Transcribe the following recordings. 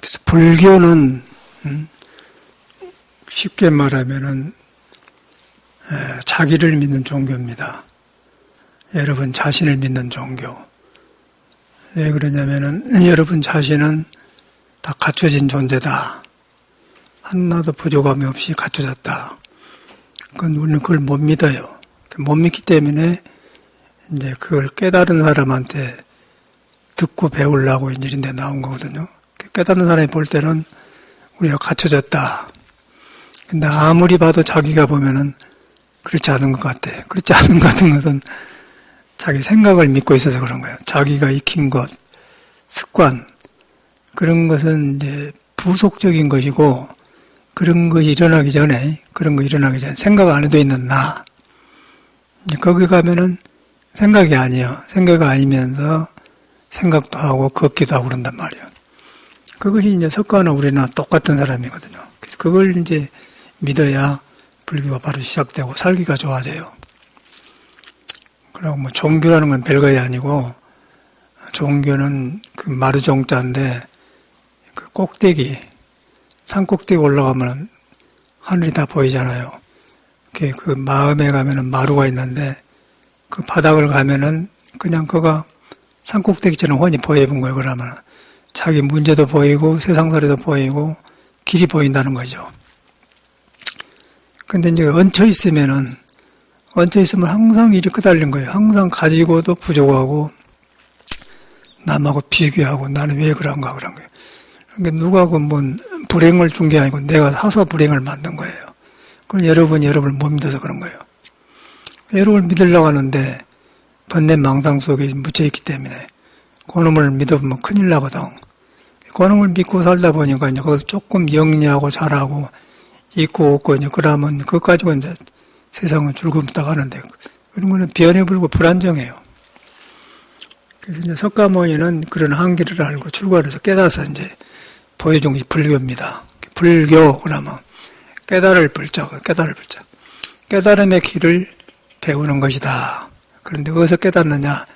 그래서 불교는 쉽게 말하면은 자기를 믿는 종교입니다. 여러분 자신을 믿는 종교. 왜 그러냐면은 여러분 자신은 다 갖춰진 존재다. 하나도 부족함이 없이 갖춰졌다. 그건 우리는 그걸 못 믿어요. 못 믿기 때문에 이제 그걸 깨달은 사람한테 듣고 배우려고 이런 데 나온 거거든요. 깨달은 사람이 볼 때는 우리가 갖춰졌다. 근데 아무리 봐도 자기가 보면은 그렇지 않은 것 같아. 그렇지 않은 것 같은 것은 자기 생각을 믿고 있어서 그런 거예요. 자기가 익힌 것, 습관, 그런 것은 이제 부속적인 것이고, 그런 것이 일어나기 전에 생각 안 해도 있는 나. 거기 가면은 생각이 아니에요. 생각이 아니면서 생각도 하고 걷기도 하고 그런단 말이에요. 그것이 이제 석가나 우리나 똑같은 사람이거든요. 그래서 그걸 이제 믿어야 불교가 바로 시작되고 살기가 좋아져요. 그리고 뭐 종교라는 건 별거이 아니고, 종교는 그 마루종자인데, 그 꼭대기, 산 꼭대기 올라가면 하늘이 다 보이잖아요. 그 마음에 가면은 마루가 있는데, 그 바닥을 가면은 그냥 그가 산 꼭대기처럼 훤히 보여본 거예요. 그러면 자기 문제도 보이고 세상살이도 보이고 길이 보인다는 거죠. 근데 이제 얹혀 있으면 항상 일이 끄달린 거예요. 항상 가지고도 부족하고 남하고 비교하고 나는 왜 그런가 그런 거예요. 그러니까 누가 불행을 준 게 아니고 내가 사서 불행을 만든 거예요. 그건 여러분을 못 믿어서 그런 거예요. 여러분을 믿으려고 하는데 번뇌망상 속에 묻혀있기 때문에 그놈을 믿어보면 큰일 나거든. 그놈을 믿고 살다 보니까 이제 거기서 조금 영리하고 잘하고 있고 없고 이제 그러면 그것 가지고 이제 세상은 줄금다 가는데 그런 거는 변해불고 불안정해요. 그래서 이제 석가모니는 그런 한계를 알고 출가해서 깨달아서 이제 보여준 것이 불교입니다. 불교 그러면 깨달을 불자. 깨달음의 길을 배우는 것이다. 그런데 어디서 깨닫느냐?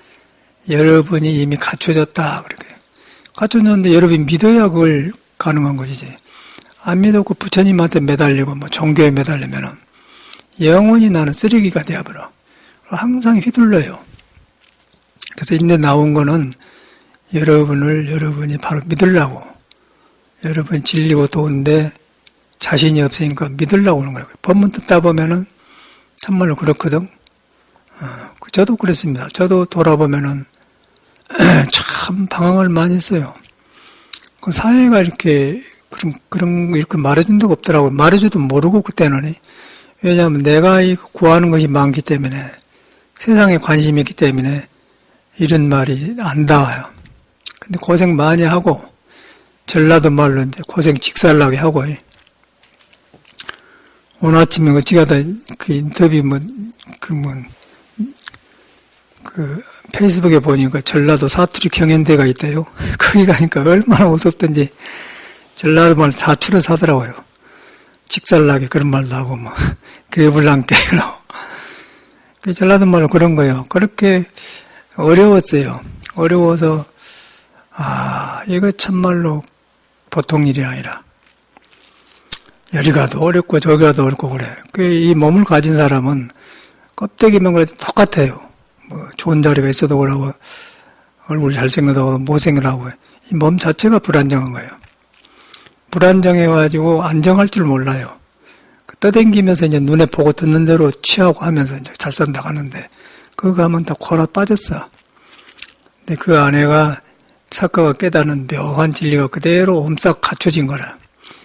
여러분이 이미 갖춰졌다. 그렇게 갖춰졌는데 여러분이 믿어야 그걸 가능한 것이지. 안 믿었고 부처님한테 매달리고 종교에 매달리면은 영원히 나는 쓰레기가 되어버려. 항상 휘둘러요. 그래서 이제 나온 거는 여러분이 바로 믿으려고. 여러분 진리고 도인데 자신이 없으니까 믿으려고 하는 거예요. 법문 듣다 보면은 참말로 그렇거든. 저도 그랬습니다. 저도 돌아보면은 참 방황을 많이 했어요. 그 사회가 이렇게 말해준 데가 없더라고요. 말해줘도 모르고 그때는. 왜냐하면 내가 구하는 것이 많기 때문에 세상에 관심이 있기 때문에 이런 말이 안 닿아요. 근데 고생 많이 하고 전라도 말로 이제 고생 직살나게 하고 오늘 아침에 어찌 가다 그 인터뷰 페이스북에 보니까 전라도 사투리 경연대가 있대요. 거기 가니까 얼마나 무섭던지 전라도 말 사투를 사더라고요. 직살나게 그런 말도 하고 그래불랑께라고. 전라도 말로 그런 거예요. 그렇게 어려웠어요. 어려워서 이거 참말로 보통 일이 아니라 여기 가도 어렵고 저기 가도 어렵고 그래. 이 몸을 가진 사람은 껍데기만 그래도 똑같아요. 좋은 자리가 있어도 그러고 얼굴 잘생겨도 그러고 못생겨도 이 몸 자체가 불안정한 거예요. 불안정해가지고 안정할 줄 몰라요. 떠댕기면서 이제 눈에 보고 듣는 대로 취하고 하면서 이제 잘 산다 하는데 그거 하면 다 골아 빠졌어. 근데 그 안에가 석가가 깨닫는 묘한 진리가 그대로 옴싹 갖춰진 거라.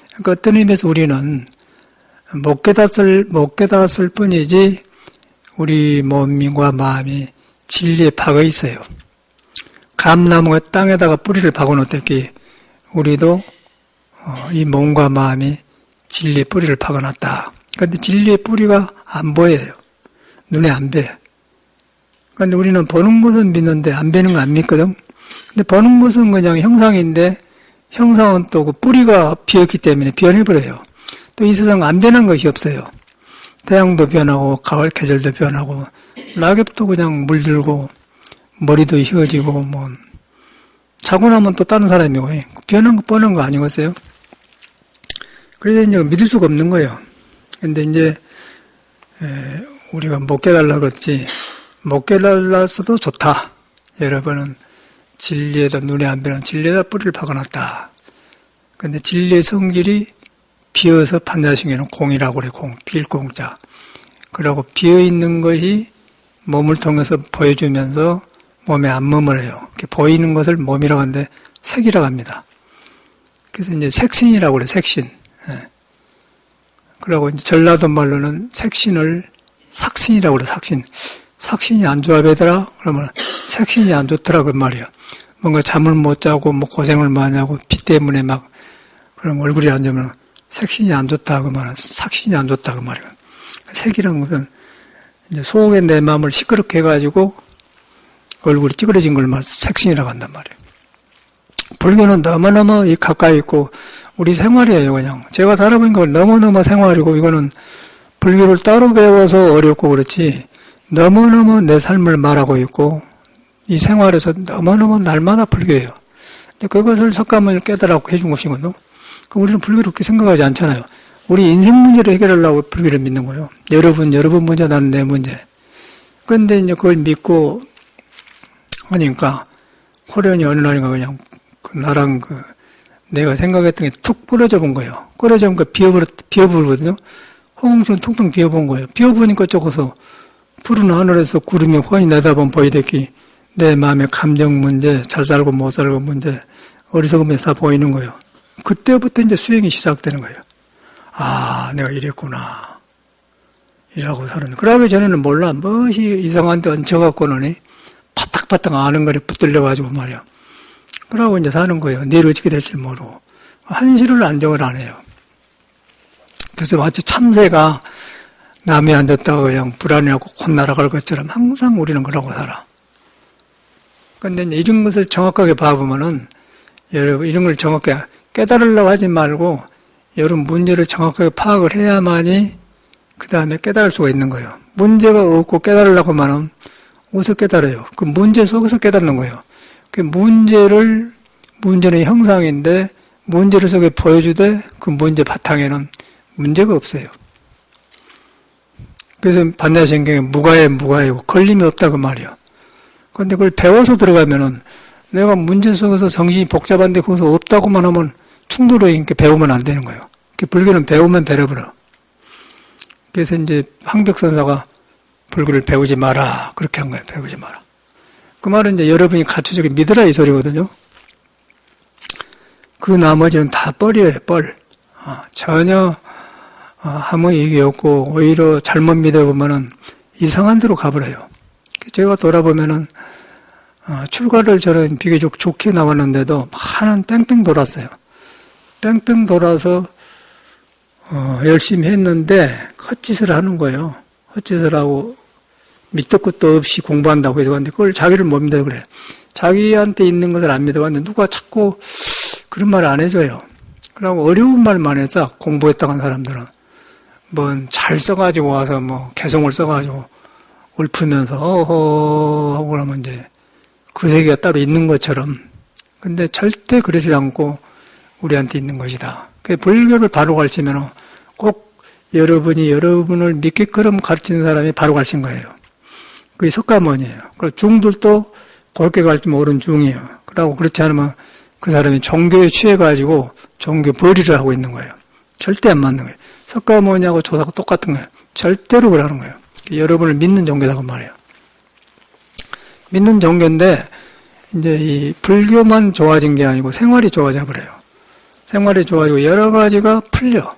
그러니까 어떤 의미에서 우리는 못 깨닫을 뿐이지 우리 몸과 마음이 진리에 박어 있어요. 감나무가 땅에다가 뿌리를 박아 놓듯이 우리도 이 몸과 마음이 진리의 뿌리를 박아놨다. 그런데 진리의 뿌리가 안 보여요. 눈에 안 뵈. 그런데 우리는 보는 것은 믿는데 안 뵈는 거 안 믿거든. 근데 보는 것은 그냥 형상인데 형상은 또 그 뿌리가 비었기 때문에 변해버려요. 또 이 세상 안 변한 것이 없어요. 태양도 변하고 가을 계절도 변하고 낙엽도 그냥 물들고 머리도 휘어지고 자고 나면 또 다른 사람이고, 변한 거 뻔한 거 아니겠어요? 그래서 이제 믿을 수가 없는 거예요. 근데 이제, 우리가 못 깨달라 그랬지, 못 깨달았어도 좋다. 여러분은 진리에다 눈에 안 뵈는 진리에다 뿌리를 박아놨다. 근데 진리의 성질이 비어서 판자식에는 공이라고 그래, 공, 빌공자. 그러고 비어있는 것이 몸을 통해서 보여주면서 몸에 안 머물어요. 이렇게 보이는 것을 몸이라고 하는데 색이라고 합니다. 그래서 이제 색신이라고 그래, 색신. 예. 그러고 이제 전라도 말로는 색신을 삭신이라고 그래, 삭신. 삭신이 안 좋아 배더라? 그러면 색신이 안 좋더라, 그 말이야. 뭔가 잠을 못 자고, 뭐 고생을 많이 하고, 비 때문에 막, 그럼 얼굴이 안 좋으면 색신이 안 좋다, 그 말은. 삭신이 안 좋다, 그 말이야. 색이라는 것은 이제 속에 내 마음을 시끄럽게 해가지고 얼굴이 찌그러진 걸 색신이라고 한단 말이에요. 불교는 너무너무 가까이 있고 우리 생활이에요, 그냥. 제가 살아보니까 너무너무 생활이고 이거는 불교를 따로 배워서 어렵고 그렇지 너무너무 내 삶을 말하고 있고 이 생활에서 너무너무 날마다 불교예요. 근데 그것을 석가모니를 깨달라고 해준 것이거든요. 우리는 불교를 그렇게 생각하지 않잖아요. 우리 인생 문제를 해결하려고 불교를 믿는 거예요. 여러분 문제, 나는 내 문제. 그런데 이제 그걸 믿고 하니까 호련히 어느 날인가 그냥 나랑 내가 생각했던 게 툭 부러져 본 거예요. 부러져 보니까 비어버리거든요. 허공처럼 퉁퉁 비어본 거예요. 비어보니까 저거서 푸른 하늘에서 구름이 훤히 내다본 보이댔기 내 마음의 감정 문제, 잘 살고 못 살고 문제, 어리석은 문제 다 보이는 거예요. 그때부터 이제 수행이 시작되는 거예요. 아, 내가 이랬구나. 이라고 사는. 그러기 전에는 몰라. 무엇이 이상한 데 얹혀갖고는 파닥파닥 아는 거에 붙들려가지고 말이야. 그러고 이제 사는 거예요. 내일 어떻게 될지 모르고. 한시를 안정을 안 해요. 그래서 마치 참새가 남에 앉았다가 그냥 불안해하고 곧 날아갈 것처럼 항상 우리는 그러고 살아. 근데 이런 것을 정확하게 봐보면은, 여러분, 이런 걸 정확하게 깨달으려고 하지 말고, 여러분 문제를 정확하게 파악을 해야만이 그 다음에 깨달을 수가 있는 거예요. 문제가 없고 깨달으려고 하면 어디서 깨달아요? 그 문제 속에서 깨닫는 거예요. 그 문제는 형상인데 문제를 속에 보여주되 그 문제 바탕에는 문제가 없어요. 그래서 반야신경에 무가해고 걸림이 없다 그 말이에요. 그런데 그걸 배워서 들어가면은 내가 문제 속에서 정신이 복잡한데 거기서 없다고만 하면 충돌이 배우면 안 되는 거예요. 불교는 배우면 배려버려. 그래서 이제 황벽선사가 불교를 배우지 마라. 그렇게 한 거예요. 배우지 마라. 그 말은 이제 여러분이 갖춰지게 믿으라 이 소리거든요. 그 나머지는 다 뻘이에요. 뻘. 전혀 아무 얘기 없고 오히려 잘못 믿어보면은 이상한 데로 가버려요. 제가 돌아보면은 출가를 저는 비교적 좋게 나왔는데도 많은 뺑뺑 돌았어요. 뺑뺑 돌아서 열심히 했는데 헛짓을 하는 거예요. 헛짓을 하고 밑도 끝도 없이 공부한다고 해서 근데 그걸 자기를 못 믿어 그래. 자기한테 있는 것을 안 믿어봤는데 누가 자꾸 그런 말을 안 해줘요. 그러고 어려운 말만 해서 공부했다고 한 사람들은 뭐 잘 써가지고 와서 뭐 개성을 써가지고 읊으면서 어허 하고 그러면 이제 그 세계가 따로 있는 것처럼 근데 절대 그러지 않고 우리한테 있는 것이다. 그 불교를 바로 가르치면 꼭 여러분이 여러분을 믿게끔 가르치는 사람이 바로 가르친 거예요. 그게 석가모니예요. 그리고 중들도 그렇게 가르치면 옳은 중이에요. 그러고 그렇지 않으면 그 사람이 종교에 취해가지고 종교 벌이를 하고 있는 거예요. 절대 안 맞는 거예요. 석가모니하고 조사하고 똑같은 거예요. 절대로 그러는 거예요. 여러분을 믿는 종교라고 말해요. 믿는 종교인데 이제 이 불교만 좋아진 게 아니고 생활이 좋아져 버려요. 생활이 좋아지고 여러 가지가 풀려.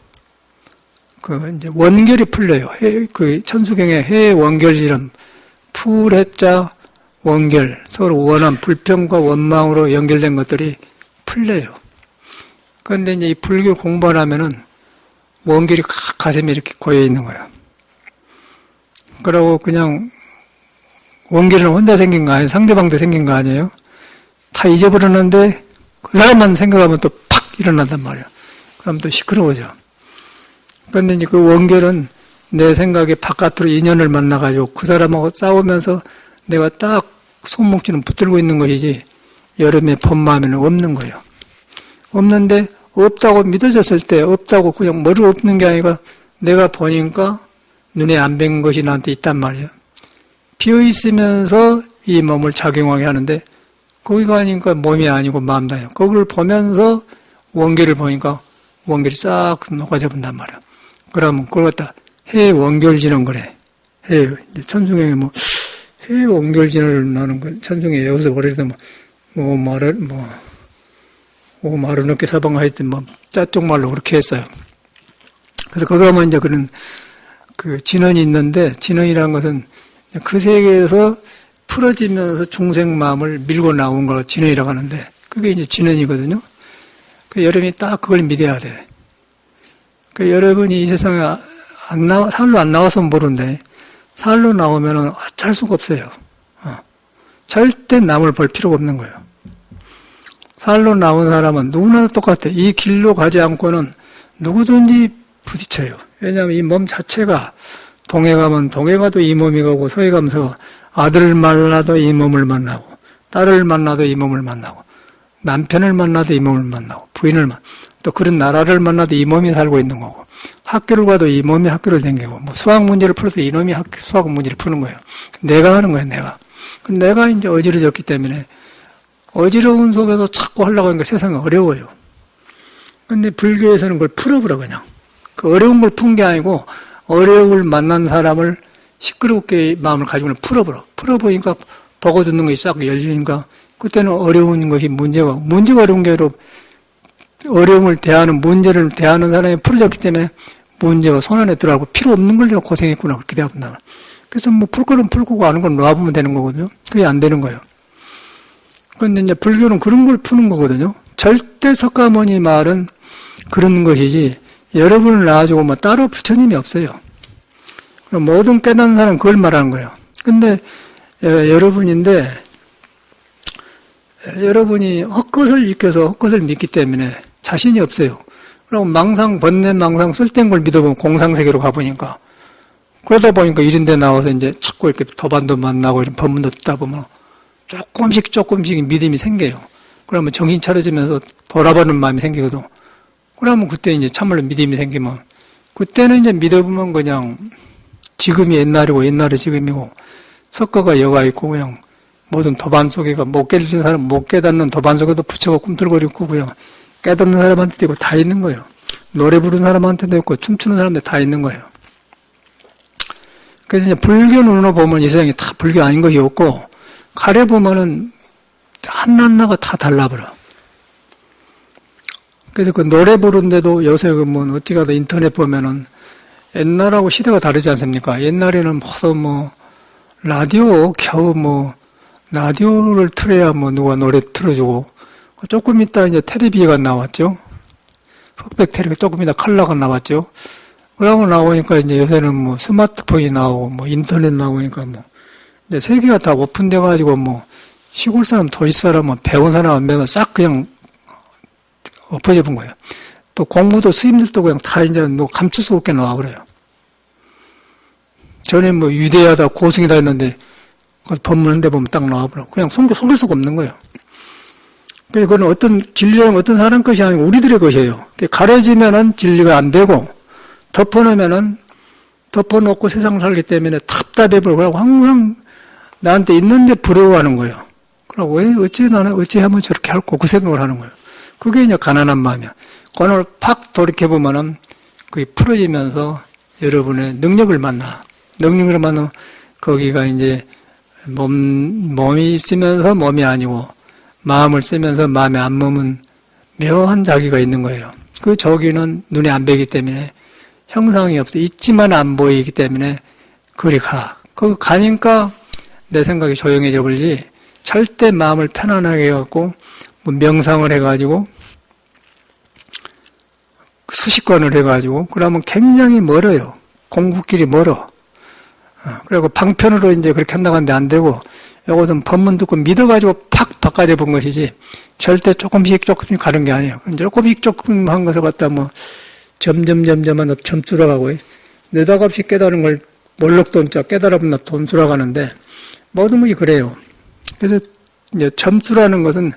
이제 원결이 풀려요. 그 천수경의 해 원결이란 풀해자 원결, 서로 원한 불평과 원망으로 연결된 것들이 풀려요. 그런데 이제 이 불교 공부를 하면은 원결이 가슴에 이렇게 고여 있는 거예요. 그러고 그냥 원결은 혼자 생긴 거 아니에요? 상대방도 생긴 거 아니에요? 다 잊어버렸는데 그 사람만 생각하면 또 팍 일어난단 말이에요. 그럼 또 시끄러워져. 그런데 이제 그 원결은 내 생각에 바깥으로 인연을 만나가지고 그 사람하고 싸우면서 내가 딱 손목줄은 붙들고 있는 것이지 여름에 봄마음에는 없는 거예요. 없는데 없다고 믿어졌을 때 없다고 그냥 머리로 없는 게 아니라 내가 보니까 눈에 안 뵌 것이 나한테 있단 말이에요. 비어 있으면서 이 몸을 작용하게 하는데 거기가 아니니까 몸이 아니고 마음다요. 거기를 보면서 원결을 보니까 원결이 싹 녹아져 본단 말이에요. 그러면 그걸 갖다 해 원결지는 그래. 해 천중에 뭐 해 원결진을 나는 건 천중에 여기서 버리다 말을 어깨 사방가 했던 짜쪽 말로 그렇게 했어요. 그래서 거기 가면 이제 그런 그 진언이 있는데 진언이라는 것은 그 세계에서 풀어지면서 중생 마음을 밀고 나온 걸 진언이라고 하는데 그게 이제 진언이거든요. 그 여러분이 딱 그걸 믿어야 돼. 그 여러분이 이 세상에 살로 안 나와서 모르는데 살로 나오면은 어쩔 수가 없어요. 절대 남을 볼 필요가 없는 거예요. 살로 나온 사람은 누구나 똑같아. 이 길로 가지 않고는 누구든지 부딪혀요. 왜냐하면 이 몸 자체가 동해 가면 동해 가도 이 몸이 가고 서해 가면서 아들을 만나도 이 몸을 만나고 딸을 만나도 이 몸을 만나고 남편을 만나도 이 몸을 만나고 부인을 또 그런 나라를 만나도 이 몸이 살고 있는 거고 학교를 가도 이 몸이 학교를 다니고 뭐 수학 문제를 풀어도 이놈이 수학 문제를 푸는 거예요. 내가 하는 거예요. 내가 이제 어지러졌기 때문에 어지러운 속에서 자꾸 하려고 하니까 세상이 어려워요. 근데 불교에서는 그걸 풀어버려 그냥. 그 어려운 걸 푼 게 아니고 어려움을 만난 사람을 시끄럽게 마음을 가지고는 풀어버려. 풀어보니까 보고 듣는 것이 싹 열리니까 그때는 어려운 것이 문제가 어려운 게 아니라 어려움을 문제를 대하는 사람이 풀어졌기 때문에 문제가 손 안에 들어가고 필요 없는 걸 고생했구나 그렇게 되었나. 그래서 뭐 풀 거는 풀고 아는 건 놔보면 되는 거거든요. 그게 안 되는 거예요. 그런데 이제 불교는 그런 걸 푸는 거거든요. 절대 석가모니 말은 그런 것이지 여러분을 낳아주고 뭐 따로 부처님이 없어요. 그럼 모든 깨닫는 사람은 그걸 말하는 거예요. 근데 여러분이 헛것을 익혀서 헛것을 믿기 때문에 자신이 없어요. 그리고 번뇌망상 쓸데없는 걸 믿어보면 공상세계로 가보니까 그러다 보니까 이런 데 나와서 이제 자꾸 이렇게 도반도 만나고 이런 법문도 듣다 보면 조금씩 믿음이 생겨요. 그러면 정신 차려지면서 돌아보는 마음이 생기거든. 그러면 그때 이제 참말로 믿음이 생기면 그때는 이제 믿어보면 그냥 지금이 옛날이 지금이고 석가가 여가 있고 그냥 모든 도반 속에가 못 깨닫는 사람 못 깨닫는 도반 속에도 부처가 꿈틀거리고 그냥 깨닫는 사람한테도 있고 다 있는 거예요. 노래 부르는 사람한테도 있고 춤추는 사람한테 다 있는 거예요. 그래서 이제 불교 눈으로 보면 이 세상에 다 불교 아닌 것이 없고 가려보면은 하나하나가 다 달라버려. 그래서 그 노래 부르는데도 요새 뭐 어찌 가도 인터넷 보면은 옛날하고 시대가 다르지 않습니까? 옛날에는 라디오 겨우 라디오를 틀어야 누가 노래 틀어주고 조금 있다 이제 텔레비가 나왔죠. 흑백 텔레비 조금 있다 컬러가 나왔죠. 그러고 나오니까 이제 요새는 스마트폰이 나오고 인터넷 나오니까 이제 세계가 다 오픈돼 가지고 시골 사람 도시 사람 배운 사람 안 배운 싹 그냥 엎어져 본 거예요. 또 공부도 스님들도 그냥 다 이제 감출 수 없게 나와버려요. 전에 위대하다 고승이다 했는데 법문한데 보면 딱 나와버려. 그냥 속일 수가 없는 거예요. 그래서 그건 어떤 진리는 어떤 사람 것이 아니고 우리들의 것이에요. 가려지면은 진리가 안 되고 덮어놓고 세상을 살기 때문에 답답해버리고 항상 나한테 있는데 부러워하는 거예요. 그러고 왜 어찌 하면 저렇게 할고 그 생각을 하는 거예요. 그게 이제 가난한 마음이야. 그걸 팍 돌이켜보면은 그게 풀어지면서 여러분의 능력을 만나. 능력을 만나면 거기가 이제 몸이 있으면서 몸이 아니고 마음을 쓰면서 마음에 안 머문 묘한 자기가 있는 거예요. 그 저기는 눈에 안 보이기 때문에 형상이 없어. 있지만 안 보이기 때문에 그리 가. 거기 가니까 내 생각이 조용해져 버리지. 절대 마음을 편안하게 해갖고 명상을 해가지고 수식관을 해가지고 그러면 굉장히 멀어요. 공부길이 멀어. 그리고 방편으로 이제 그렇게 한다고 하는데 안 되고 이것은 법문 듣고 믿어가지고 팍 바꿔져 본 것이지 절대 조금씩 가는 게 아니에요. 조금 한 것을 갖다 점점 점수라가고 느닷없이 깨달은 걸 몰록돈자 깨달아보면 돈수라가는데 모든 것이 그래요. 그래서 이제 점수라는 것은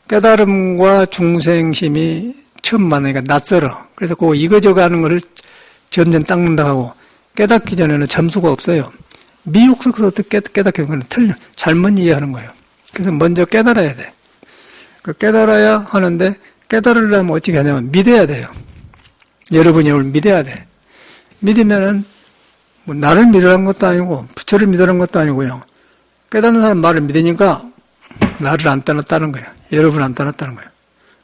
깨달음과 중생심이 처음 만나니까 낯설어. 그래서 그 이거저거 하는 거를 점점 닦는다 하고 깨닫기 전에는 점수가 없어요. 미혹석서 깨닫게 되는 건 잘못 이해하는 거예요. 그래서 먼저 깨달아야 돼. 깨달아야 하는데 깨달으려면 어떻게 하냐면 믿어야 돼요. 여러분이 이걸 믿어야 돼. 믿으면은 뭐 나를 믿으라는 것도 아니고 부처를 믿으라는 것도 아니고요. 깨닫는 사람 말을 믿으니까 나를 안 떠났다는 거예요. 여러분 안 떠났다는 거예요.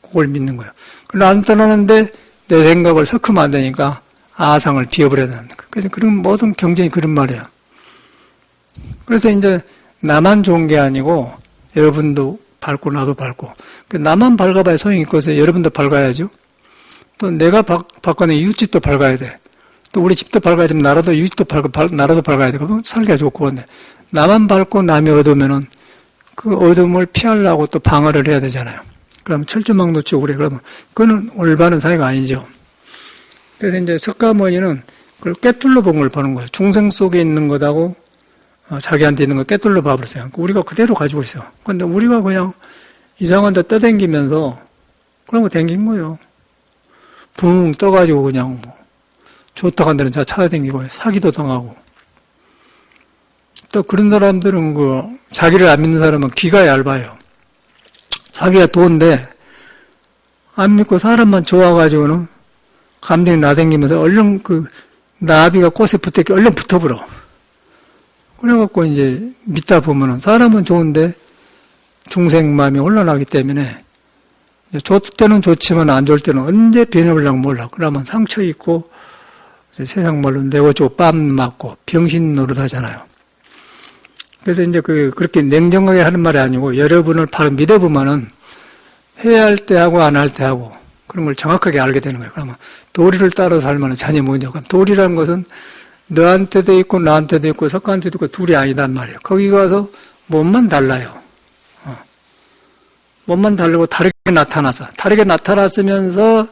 그걸 믿는 거예요. 그럼 안 떠나는데 내 생각을 섞으면 안 되니까 아상을 비워버려야 되는 거예요. 그래서 그런 모든 경전이 그런 말이에요. 그래서 이제 나만 좋은 게 아니고 여러분도 밝고 나도 밝고 나만 밝아봐야 소용이 있고서 여러분도 밝아야죠. 또 내가 밝거나 이웃집도 밝아야 돼. 또 우리 집도 밝아야지만 나라도 이웃집도 밝고 나라도 밝아야 돼. 그러면 살기가 좋고 근데 나만 밝고 남이 어두우면은 그 어둠을 피하려고 또 방어를 해야 되잖아요. 그러면 철조망 놓치고 그래. 그러면 그거는 올바른 사회가 아니죠. 그래서 이제 석가모니는 그걸 꿰뚫러 본 걸 보는 거예요. 중생 속에 있는 것하고 자기한테 있는 거 꿰뚫러 봐버렸어요. 우리가 그대로 가지고 있어. 근데 우리가 그냥 이상한 데 떠댕기면서 그런 거 댕긴 거예요. 붕 떠가지고 그냥 뭐 좋다고 한 데는 찾아댕기고 사기도 당하고. 또 그런 사람들은 자기를 안 믿는 사람은 귀가 얇아요. 자기가 도인데 안 믿고 사람만 좋아가지고는 감정이 나댕기면서 얼른 나비가 꽃에 붙었기 얼른 붙어버려. 그래갖고 이제 믿다 보면은 사람은 좋은데 중생 마음이 혼란하기 때문에 좋을 때는 좋지만 안 좋을 때는 언제 변해보려고 몰라. 그러면 상처 있고 세상 말로 내고주고 뺨 맞고 병신 노릇 하잖아요. 그래서 이제 그렇게 냉정하게 하는 말이 아니고 여러분을 바로 믿어보면은 해야 할 때 하고 안 할 때 하고 그런 걸 정확하게 알게 되는 거예요. 그러면 도리를 따라 살면 전혀 문제가 없고 도리라는 것은 너한테도 있고 나한테도 있고 석가한테도 있고 둘이 아니단 말이에요. 거기 가서 몸만 달라요. 몸만 다르고 다르게 나타나서 다르게 나타났으면서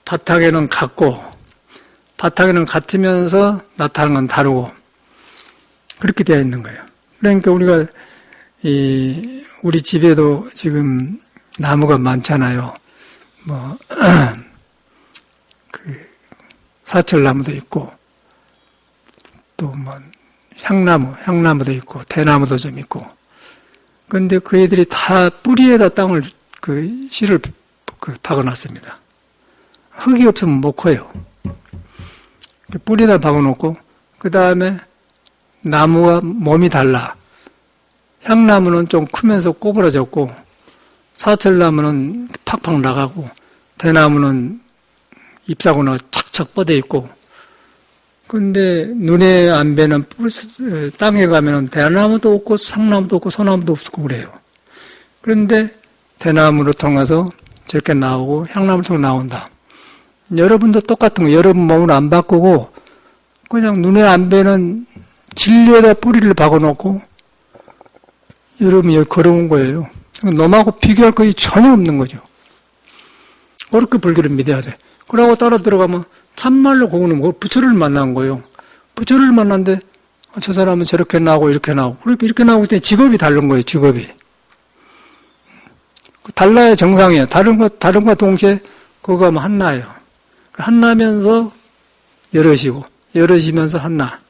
바탕에는 같고 바탕에는 같으면서 나타나는 건 다르고 그렇게 되어 있는 거예요. 그러니까 우리가 우리 집에도 지금 나무가 많잖아요. 뭐 사철나무도 있고 또 뭐 향나무도 있고 대나무도 좀 있고. 그런데 그 애들이 다 뿌리에다 땅을 씨를 박아놨습니다. 흙이 없으면 못 커요. 뿌리에다 박아놓고 그 다음에 나무와 몸이 달라. 향나무는 좀 크면서 꼬부라졌고 사철나무는 팍팍 나가고 대나무는 잎사구나 착착 뻗어 있고 근데 눈에 안 뵈는 땅에 가면은 대나무도 없고 상나무도 없고 소나무도 없고 그래요. 그런데 대나무로 통해서 저렇게 나오고 향나무로 통해서 나온다. 여러분도 똑같은 거 여러분 몸을 안 바꾸고 그냥 눈에 안 뵈는 진리에다 뿌리를 박아놓고 여러분이 여기 걸어온 거예요. 놈하고 비교할 것이 전혀 없는 거죠. 그렇게 불교를 믿어야 돼. 그러고 따라 들어가면 참말로 그거는 부처를 만난 거예요. 부처를 만났는데 저 사람은 저렇게 나오고 이렇게 나오고 그렇게 이렇게 나오기 때문에 직업이 다른 거예요. 직업이 달라야 정상이에요. 다른과 동시에 그거 하면 한나예요. 한나면서 여럿이면서 한나.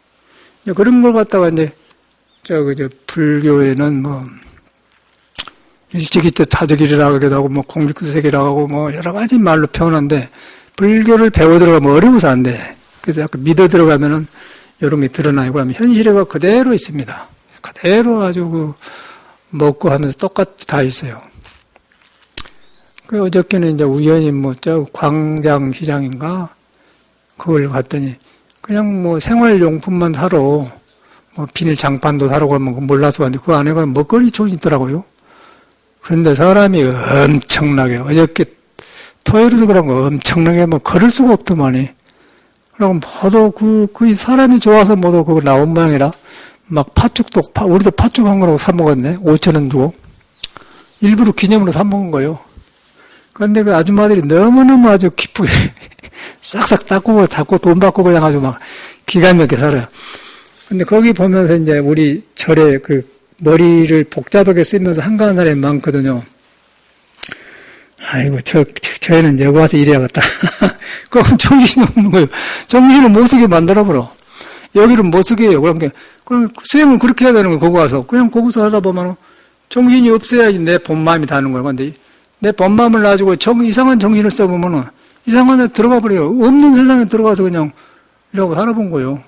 그런 걸 갖다가 이제 불교에는 뭐 일찍이 때 타적이라고 하기도 하고 뭐 공직구색이라고 하고 뭐 여러 가지 말로 표현하는데 불교를 배워 들어가면 어려워서 안 돼. 그래서 약간 믿어 들어가면은 이런 게 드러나고 그러면 현실에가 그대로 있습니다. 그대로 아주 먹고 하면서 똑같이 다 있어요. 어저께는 이제 우연히 광장시장인가 그걸 갔더니 그냥 뭐 생활용품만 사러 뭐 비닐 장판도 사러 가면 몰라서 갔는데 그 안에 가면 먹거리 존이 있더라고요. 그런데 사람이 엄청나게 어저께 토요일에도 그런 거 엄청나게 걸을 수가 없더만이. 그리고 모두 그 사람이 좋아서 모두 그거 나온 모양이라 막 우리도 팥죽 한 거라고 사 먹었네. 5,000원 주고. 일부러 기념으로 사 먹은 거예요. 그런데 그 아줌마들이 너무너무 아주 기쁘게 싹싹 닦고 돈 받고 그냥 아주 막 기가 막히게 살아요. 근데 거기 보면서 이제 우리 절에 그 머리를 복잡하게 쓰면서 한가한 사람이 많거든요. 아이고, 저희는 여기 와서 일해야겠다. 그럼 정신이 없는 거예요. 정신을 못 쓰게 만들어버려. 여기를 못 쓰게 해요. 그럼 수행을 그렇게 해야 되는 거예요. 거기 와서. 그냥 거기서 하다 보면 정신이 없어야지 내 본마음이 닿는 거예요. 근데 내 본마음을 놔주고 이상한 정신을 써보면은 이상한 데 들어가 버려요. 없는 세상에 들어가서 그냥 이러고 살아본 거예요.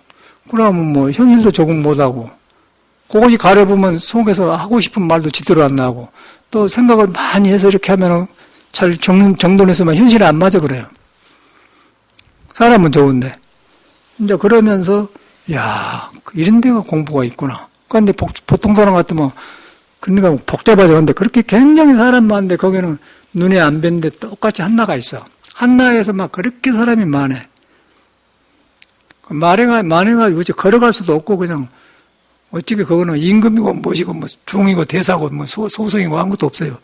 그러면 뭐 현실도 적응 못하고 그것이 가려보면 속에서 하고 싶은 말도 제대로 안 나오고 또 생각을 많이 해서 이렇게 하면은 잘 정돈해서만 현실에 안 맞아 그래요. 사람은 좋은데. 이제 그러면서 야, 이런 데가 공부가 있구나. 그런데 보통 사람 같으면 그러니까 복잡하죠. 근데 그렇게 굉장히 사람 많은데 거기는 눈에 안 뵀는데 똑같이 한나가 있어. 한나에서 막 그렇게 사람이 많아. 만회가 어찌 걸어갈 수도 없고 그냥 어찌게 그거는 임금이고 뭐시고 뭐 중이고 대사고 뭐 소성이고 아무것도 없어요.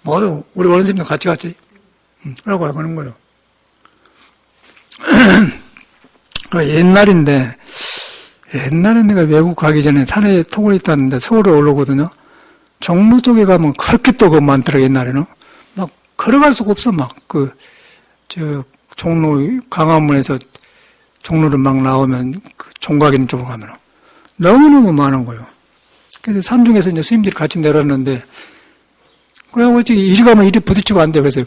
뭐 우리 원생님도 같이 갔지. 라고 하는 거예요. 옛날에 내가 외국 가기 전에 산에 토굴 있다는데 서울에 올라오거든요. 종로 쪽에 가면 그렇게 또 그 많더라, 옛날에는. 막 걸어갈 수가 없어, 종로, 강화문에서 종로를 막 나오면 그 종각 있는 쪽으로 가면 너무너무 많은 거예요. 그래서 산중에서 이제 스님들이 같이 내렸는데, 그래갖고 이리 가면 이리 부딪히고 안 돼. 그래서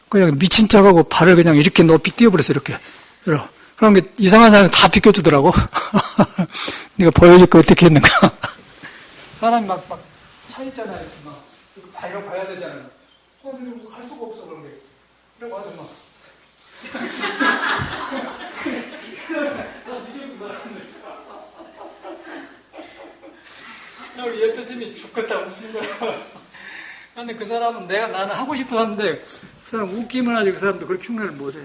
그냥 미친 척하고 발을 그냥 이렇게 높이 띄워버렸어, 이렇게. 그런 게 이상한 사람이 다 비껴주더라고. 네가 보여줄까 어떻게 했는가. 사람이 막 차 있잖아요. 막 이거 봐야 되잖아요. 사람들이 갈 수가 없어 그런 게. 그래 와서 막. 우리 옆에 스님이 죽겠다고 웃는 거야. 근데 그 사람은 나는 하고 싶어 하는데 그 사람 웃기만 하지 그 사람도 그렇게 흉내를 못 해요.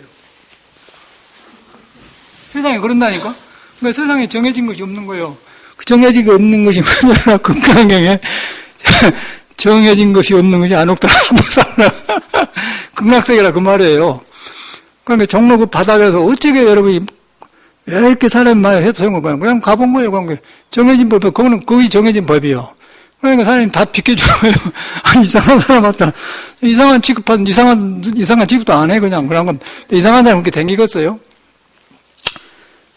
세상에 그런다니까? 그러니까 세상에 정해진 것이 없는 거예요. 그 정해진 게 없는 것이 뭐냐, 극락경에 정해진 것이 없는 것이 안옥도라 극락세계라 그 말이에요. 그러니까 종로 그 바닥에서 어찌게 여러분이 왜 이렇게 사람이 많이 협소한 거예요? 그냥 가본 거예요. 그냥 정해진 법, 그거는 거의 정해진 법이요. 그러니까 사람이 다 비켜줘요. 이상한 사람 같다. 이상한 취급도 안 해, 그냥. 그런 건 이상한 사람 그렇게 댕기겠어요?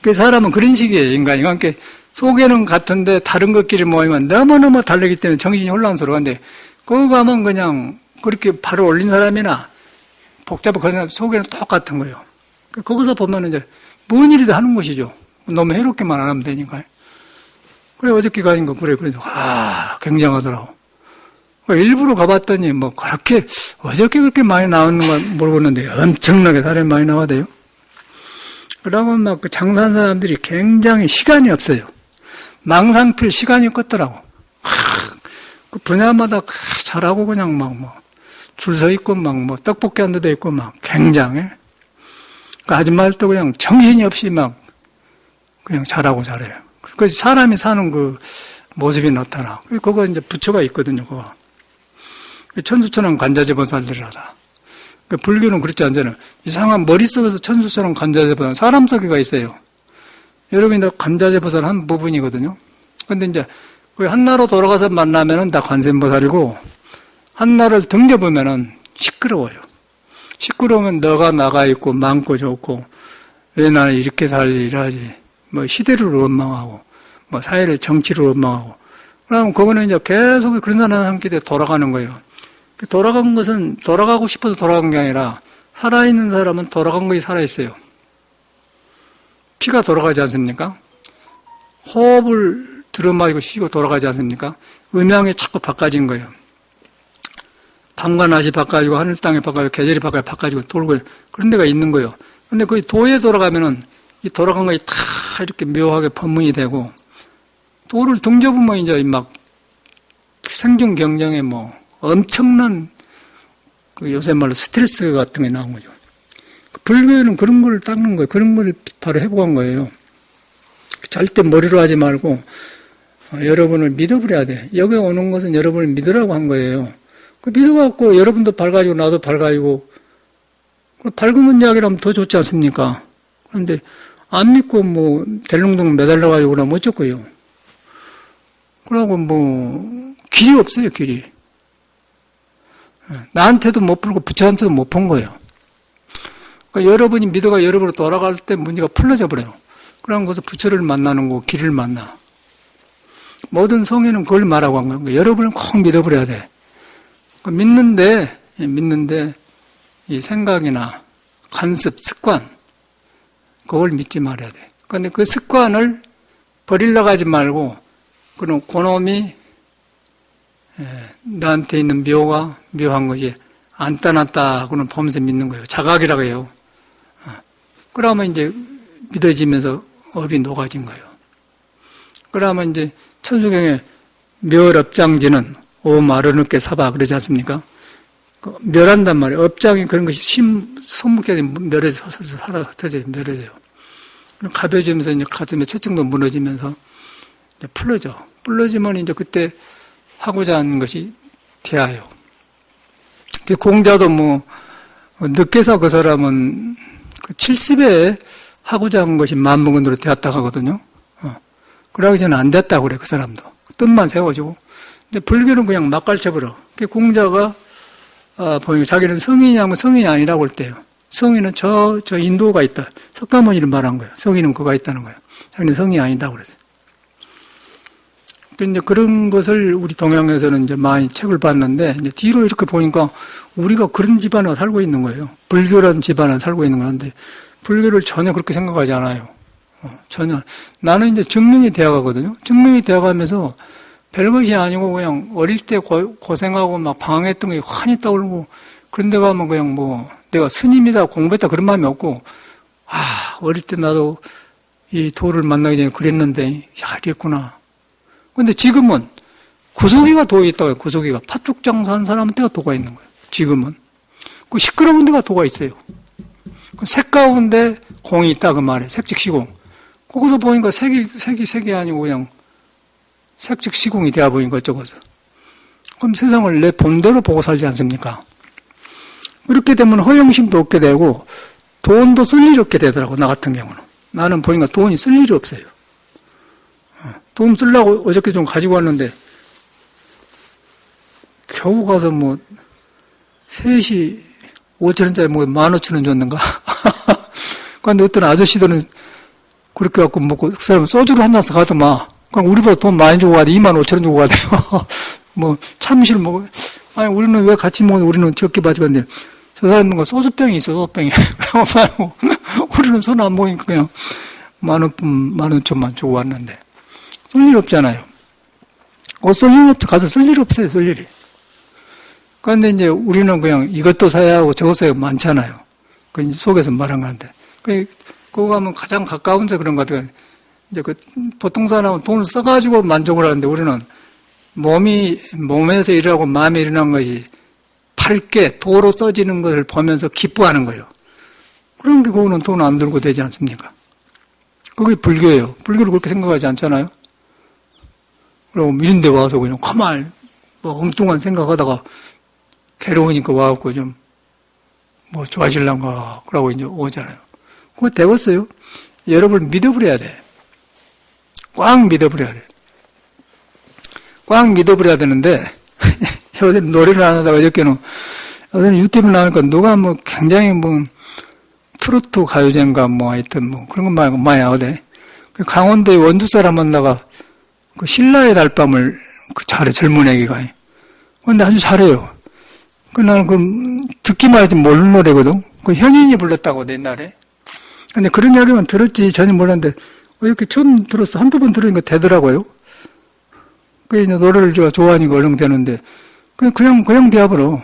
그 사람은 그런 식이에요, 인간이. 그러니까 속에는 같은데 다른 것끼리 모이면 너무너무 다르기 때문에 정신이 혼란스러운데, 거기 가면 그냥 그렇게 발을 올린 사람이나 복잡하고 그런 사람 속에는 똑같은 거예요. 거기서 보면 이제 뭔 일이든 하는 것이죠. 너무 해롭게만 안 하면 되니까. 그래, 어저께 가는 거, 그래. 굉장하더라고. 일부러 가봤더니 그렇게, 어저께 그렇게 많이 나오는 건 모르겠는데 엄청나게 사람이 많이 나와대요. 그러면 그 장사한 사람들이 굉장히 시간이 없어요. 망상필 시간이 껐더라고. 그 분야마다 잘하고 그냥 줄 서 있고 떡볶이 한 데도 있고 굉장해. 그 아줌마들도 그냥 정신이 없이 그냥 잘하고 잘해요. 그 사람이 사는 그 모습이 나타나. 그거 이제 부처가 있거든요, 그거. 천수천왕 관자재보살들이라다. 불교는 그렇지 않잖아요. 이상한 머릿속에서 천수천왕 관자재보살, 사람 속에가 있어요. 여러분이 다 관자재보살 한 부분이거든요. 근데 이제 그 한나로 돌아가서 만나면은 다 관세음보살이고, 한나를 등져보면은 시끄러워요. 시끄러우면 너가 나가 있고, 많고 좋고, 왜 나는 이렇게 살리라지. 시대를 원망하고, 사회를 정치를 원망하고. 그럼 그거는 이제 계속 그런 사람 함께 돌아가는 거예요. 돌아간 것은 돌아가고 싶어서 돌아간 게 아니라 살아있는 사람은 돌아간 것이 살아있어요. 피가 돌아가지 않습니까? 호흡을 들어마시고 쉬고 돌아가지 않습니까? 음양이 자꾸 바꿔진 거예요. 밤과 낮이 바꿔지고 하늘 땅이 바꿔지고 계절이 바꿔지고 돌고 그런 데가 있는 거예요. 근데 거기 도에 돌아가면은 이 돌아간 것이 다 이렇게 묘하게 법문이 되고 도를 등져보면 이제 생존 경쟁에 엄청난 요새 말로 스트레스 같은 게 나온 거죠. 불교에는 그런 걸 닦는 거예요. 그런 걸 바로 회복한 거예요. 절대 머리로 하지 말고 여러분을 믿어버려야 돼. 여기 오는 것은 여러분을 믿으라고 한 거예요. 믿어갖고 여러분도 밝아지고 나도 밝아지고 밝으면 이야기라면 더 좋지 않습니까? 그런데 안 믿고 델롱동 매달려가지고 그러면 어쩔 거예요. 그러고 뭐 길이 없어요, 길이. 나한테도 못 풀고 부처한테도 못 푼 거예요. 그러니까 여러분이 믿어가 여러분으로 돌아갈 때 문제가 풀려져 버려요. 그런 것은 부처를 만나는 거, 길을 만나. 모든 성인은 그걸 말하고 한 거예요. 여러분은 꼭 믿어버려야 돼. 믿는데 이 생각이나 관습, 습관, 그걸 믿지 말아야 돼. 그런데 그 습관을 버리려고 하지 말고, 그럼 그놈이 나한테 있는 묘한 것이 안 떠났다 하고는 보면서 믿는 거예요. 자각이라고 해요. 그러면 이제 믿어지면서 업이 녹아진 거예요. 그러면 이제 천수경에 멸업장지는 오마르늦게 사바 그러지 않습니까? 멸한단 말이에요. 업장이 그런 것이 손목까지 멸해져요. 멸해져요. 가벼워지면서 이제 가슴에 체증도 무너지면서 이제 풀어지면 이제 그때 하고자 하는 것이 대하여. 공자도 뭐, 늦게서 그 사람은 70에 하고자 하는 것이 만무근으로 되었다 하거든요. 그러기 전에 안 됐다고 그래, 그 사람도. 뜻만 세워지고. 근데 불교는 그냥 막 가르쳐버려. 공자가, 보니까 자기는 성인이 하면 성인이 아니라고 할 때요. 성인은 저 인도가 있다. 석가모니를 말한 거예요. 성인은 그가 있다는 거예요. 자기는 성인이 아니다고 그랬어요. 근데 그런 것을 우리 동양에서는 이제 많이 책을 봤는데, 이제 뒤로 이렇게 보니까 우리가 그런 집안에 살고 있는 거예요. 불교라는 집안에 살고 있는 건데, 불교를 전혀 그렇게 생각하지 않아요. 전혀. 나는 이제 증명이 되어가거든요. 증명이 되어가면서 별것이 아니고 그냥 어릴 때 고생하고 막 방황했던 게 환히 떠오르고, 그런 데 가면 그냥 뭐, 내가 스님이다, 공부했다 그런 마음이 없고, 어릴 때 나도 이 도를 만나기 전에 그랬는데, 이랬구나. 근데 지금은 구석이가 도에 있다고 해요. 구석이가. 팥죽 장사하는 사람한테가 도가 있는 거예요. 지금은. 그 시끄러운 데가 도가 있어요. 그 색 가운데 공이 있다 그 말이에요. 색즉시공. 거기서 보니까 색이 아니고 그냥 색즉시공이 되어 보니까 어쩌고서. 그럼 세상을 내 본대로 보고 살지 않습니까? 그렇게 되면 허영심도 없게 되고 돈도 쓸 일이 없게 되더라고. 나 같은 경우는. 나는 보니까 돈이 쓸 일이 없어요. 돈 쓰려고 어저께 좀 가지고 왔는데 겨우 가서 뭐 3시 5천원짜리 뭐 15,000원 줬는가? 그런데 어떤 아저씨들은 그렇게 갖고 먹고 그 사람은 소주를 한 잔씩 가더만 그럼 우리보다 돈 많이 주고 가야 돼. 25,000원 주고 가야 돼요. 뭐 참실 먹어. 아니 우리는 왜 같이 먹는 우리는 적게 가져갔는데 저 사람은 소주병이 있어 소주병이. 그러고 우리는 손 안 먹으니까 그냥 15,000원 주고 왔는데 쓸 일 없잖아요. 쓸 일 없어. 가서 쓸 일 없어요, 쓸 일이. 그런데 이제 우리는 그냥 이것도 사야 하고 저것 사야 하고 많잖아요. 그 속에서 말한 건데. 그거 가면 가장 가까운 데 그런 것 같아요. 이제 보통 사람은 돈을 써가지고 만족을 하는데 우리는 몸에서 일하고 마음에 일어난 것이 밝게 도로 써지는 것을 보면서 기뻐하는 거예요. 그런 게 그거는 돈 안 들고 되지 않습니까? 그게 불교예요. 불교를 그렇게 생각하지 않잖아요. 그럼 이런 데 와서 그냥 가만히 엉뚱한 생각하다가 괴로우니까 와갖고 좀 좋아질란가 그러고 이제 오잖아요. 그거 되겠어요. 여러분을 믿어버려야 돼. 꽉 믿어버려야 돼. 꽉 믿어버려야 되는데 요새 노래를 안 하다가 어저께는 유튜브 나오니까 누가 굉장히 트로트 가요제인가 하여튼 그런 거 말고 많이 나오대. 강원도에 원주 사람 만나가 그 신라의 달밤을 잘해, 젊은 애기가. 근데 아주 잘해요. 나는 듣기만 하지 모르는 노래거든. 현인이 불렀다고, 옛날에. 근데 그런 이야기만 들었지, 전혀 몰랐는데, 이렇게 처음 들었어. 한두 번 들으니까 되더라고요. 이제 노래를 제가 좋아하니까 얼른 되는데, 그냥 되어버려.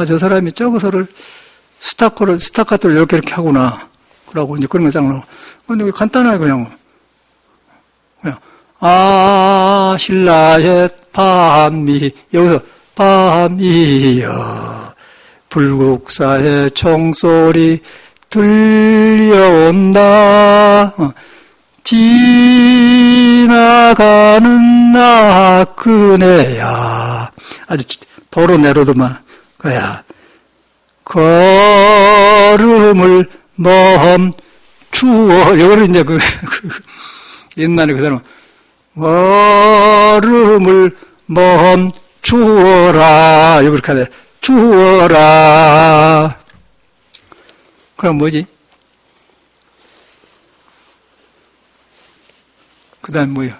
저 사람이 저거서를 스타카토를 이렇게 하구나. 그러고 이제 그런 거 딱 나오고. 근데 간단하게 그냥. 신라의 밤이, 여기서 밤이여, 불국사의 총소리 들려온다. 지나가는 나 그네야. 아주 도로 내로도만, 그야. 걸음을 멈추어. 이거를 이제 옛날에 그 사람, 걸음을 멈추어라. 이렇게 하네. 주어라. 그럼 뭐지? 그 다음 뭐야?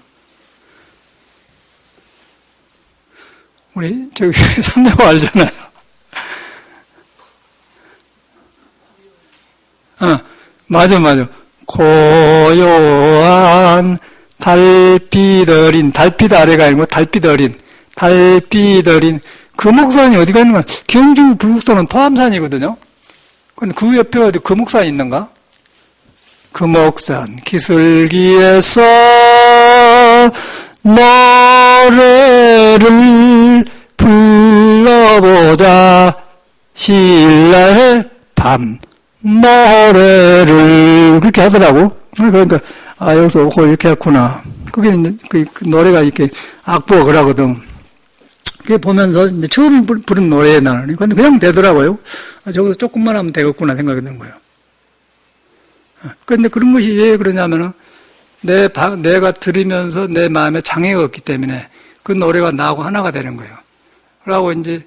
우리 저기 삼매고 알잖아요. 맞아. 고요한 달빛 아래가 아니고 달빛 어린 금옥산이 어디가 있는가? 경주 불국산은 토암산이거든요. 근데 그 옆에 어디 금옥산이 있는가? 금옥산 기슭기에서 노래를 불러보자. 신라의 밤 노래를 그렇게 하더라고. 그러니까 여기서 오고 이렇게 했구나. 그게 이제 그 노래가 이렇게 악보가 그러거든. 그게 보면서 이제 처음 부른 노래에 나는 근데 그냥 되더라고요. 저기서 조금만 하면 되겠구나 생각이 든 거예요. 그런데 그런 것이 왜 그러냐면은 내가 들으면서 내 마음에 장애가 없기 때문에 그 노래가 나하고 하나가 되는 거예요. 그러고 이제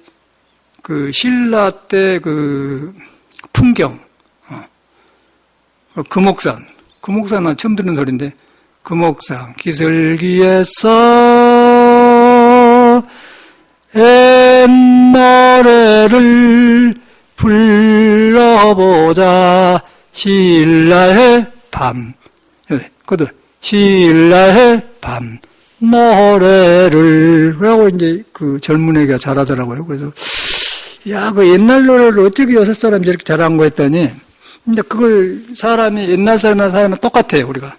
그 신라 때 그 풍경, 금옥산은 처음 듣는 소리인데, 금옥산 기슭기에서 옛노래를 불러보자. 신라의 밤. 그것도 신라의 밤 노래를 하고 이제 그 젊은 애가 잘하더라고요. 그래서 그 옛날 노래를 어떻게 요새 사람이 저렇게 잘한 거 했더니 이제 그걸 사람이 옛날 사람이랑 똑같아요. 우리가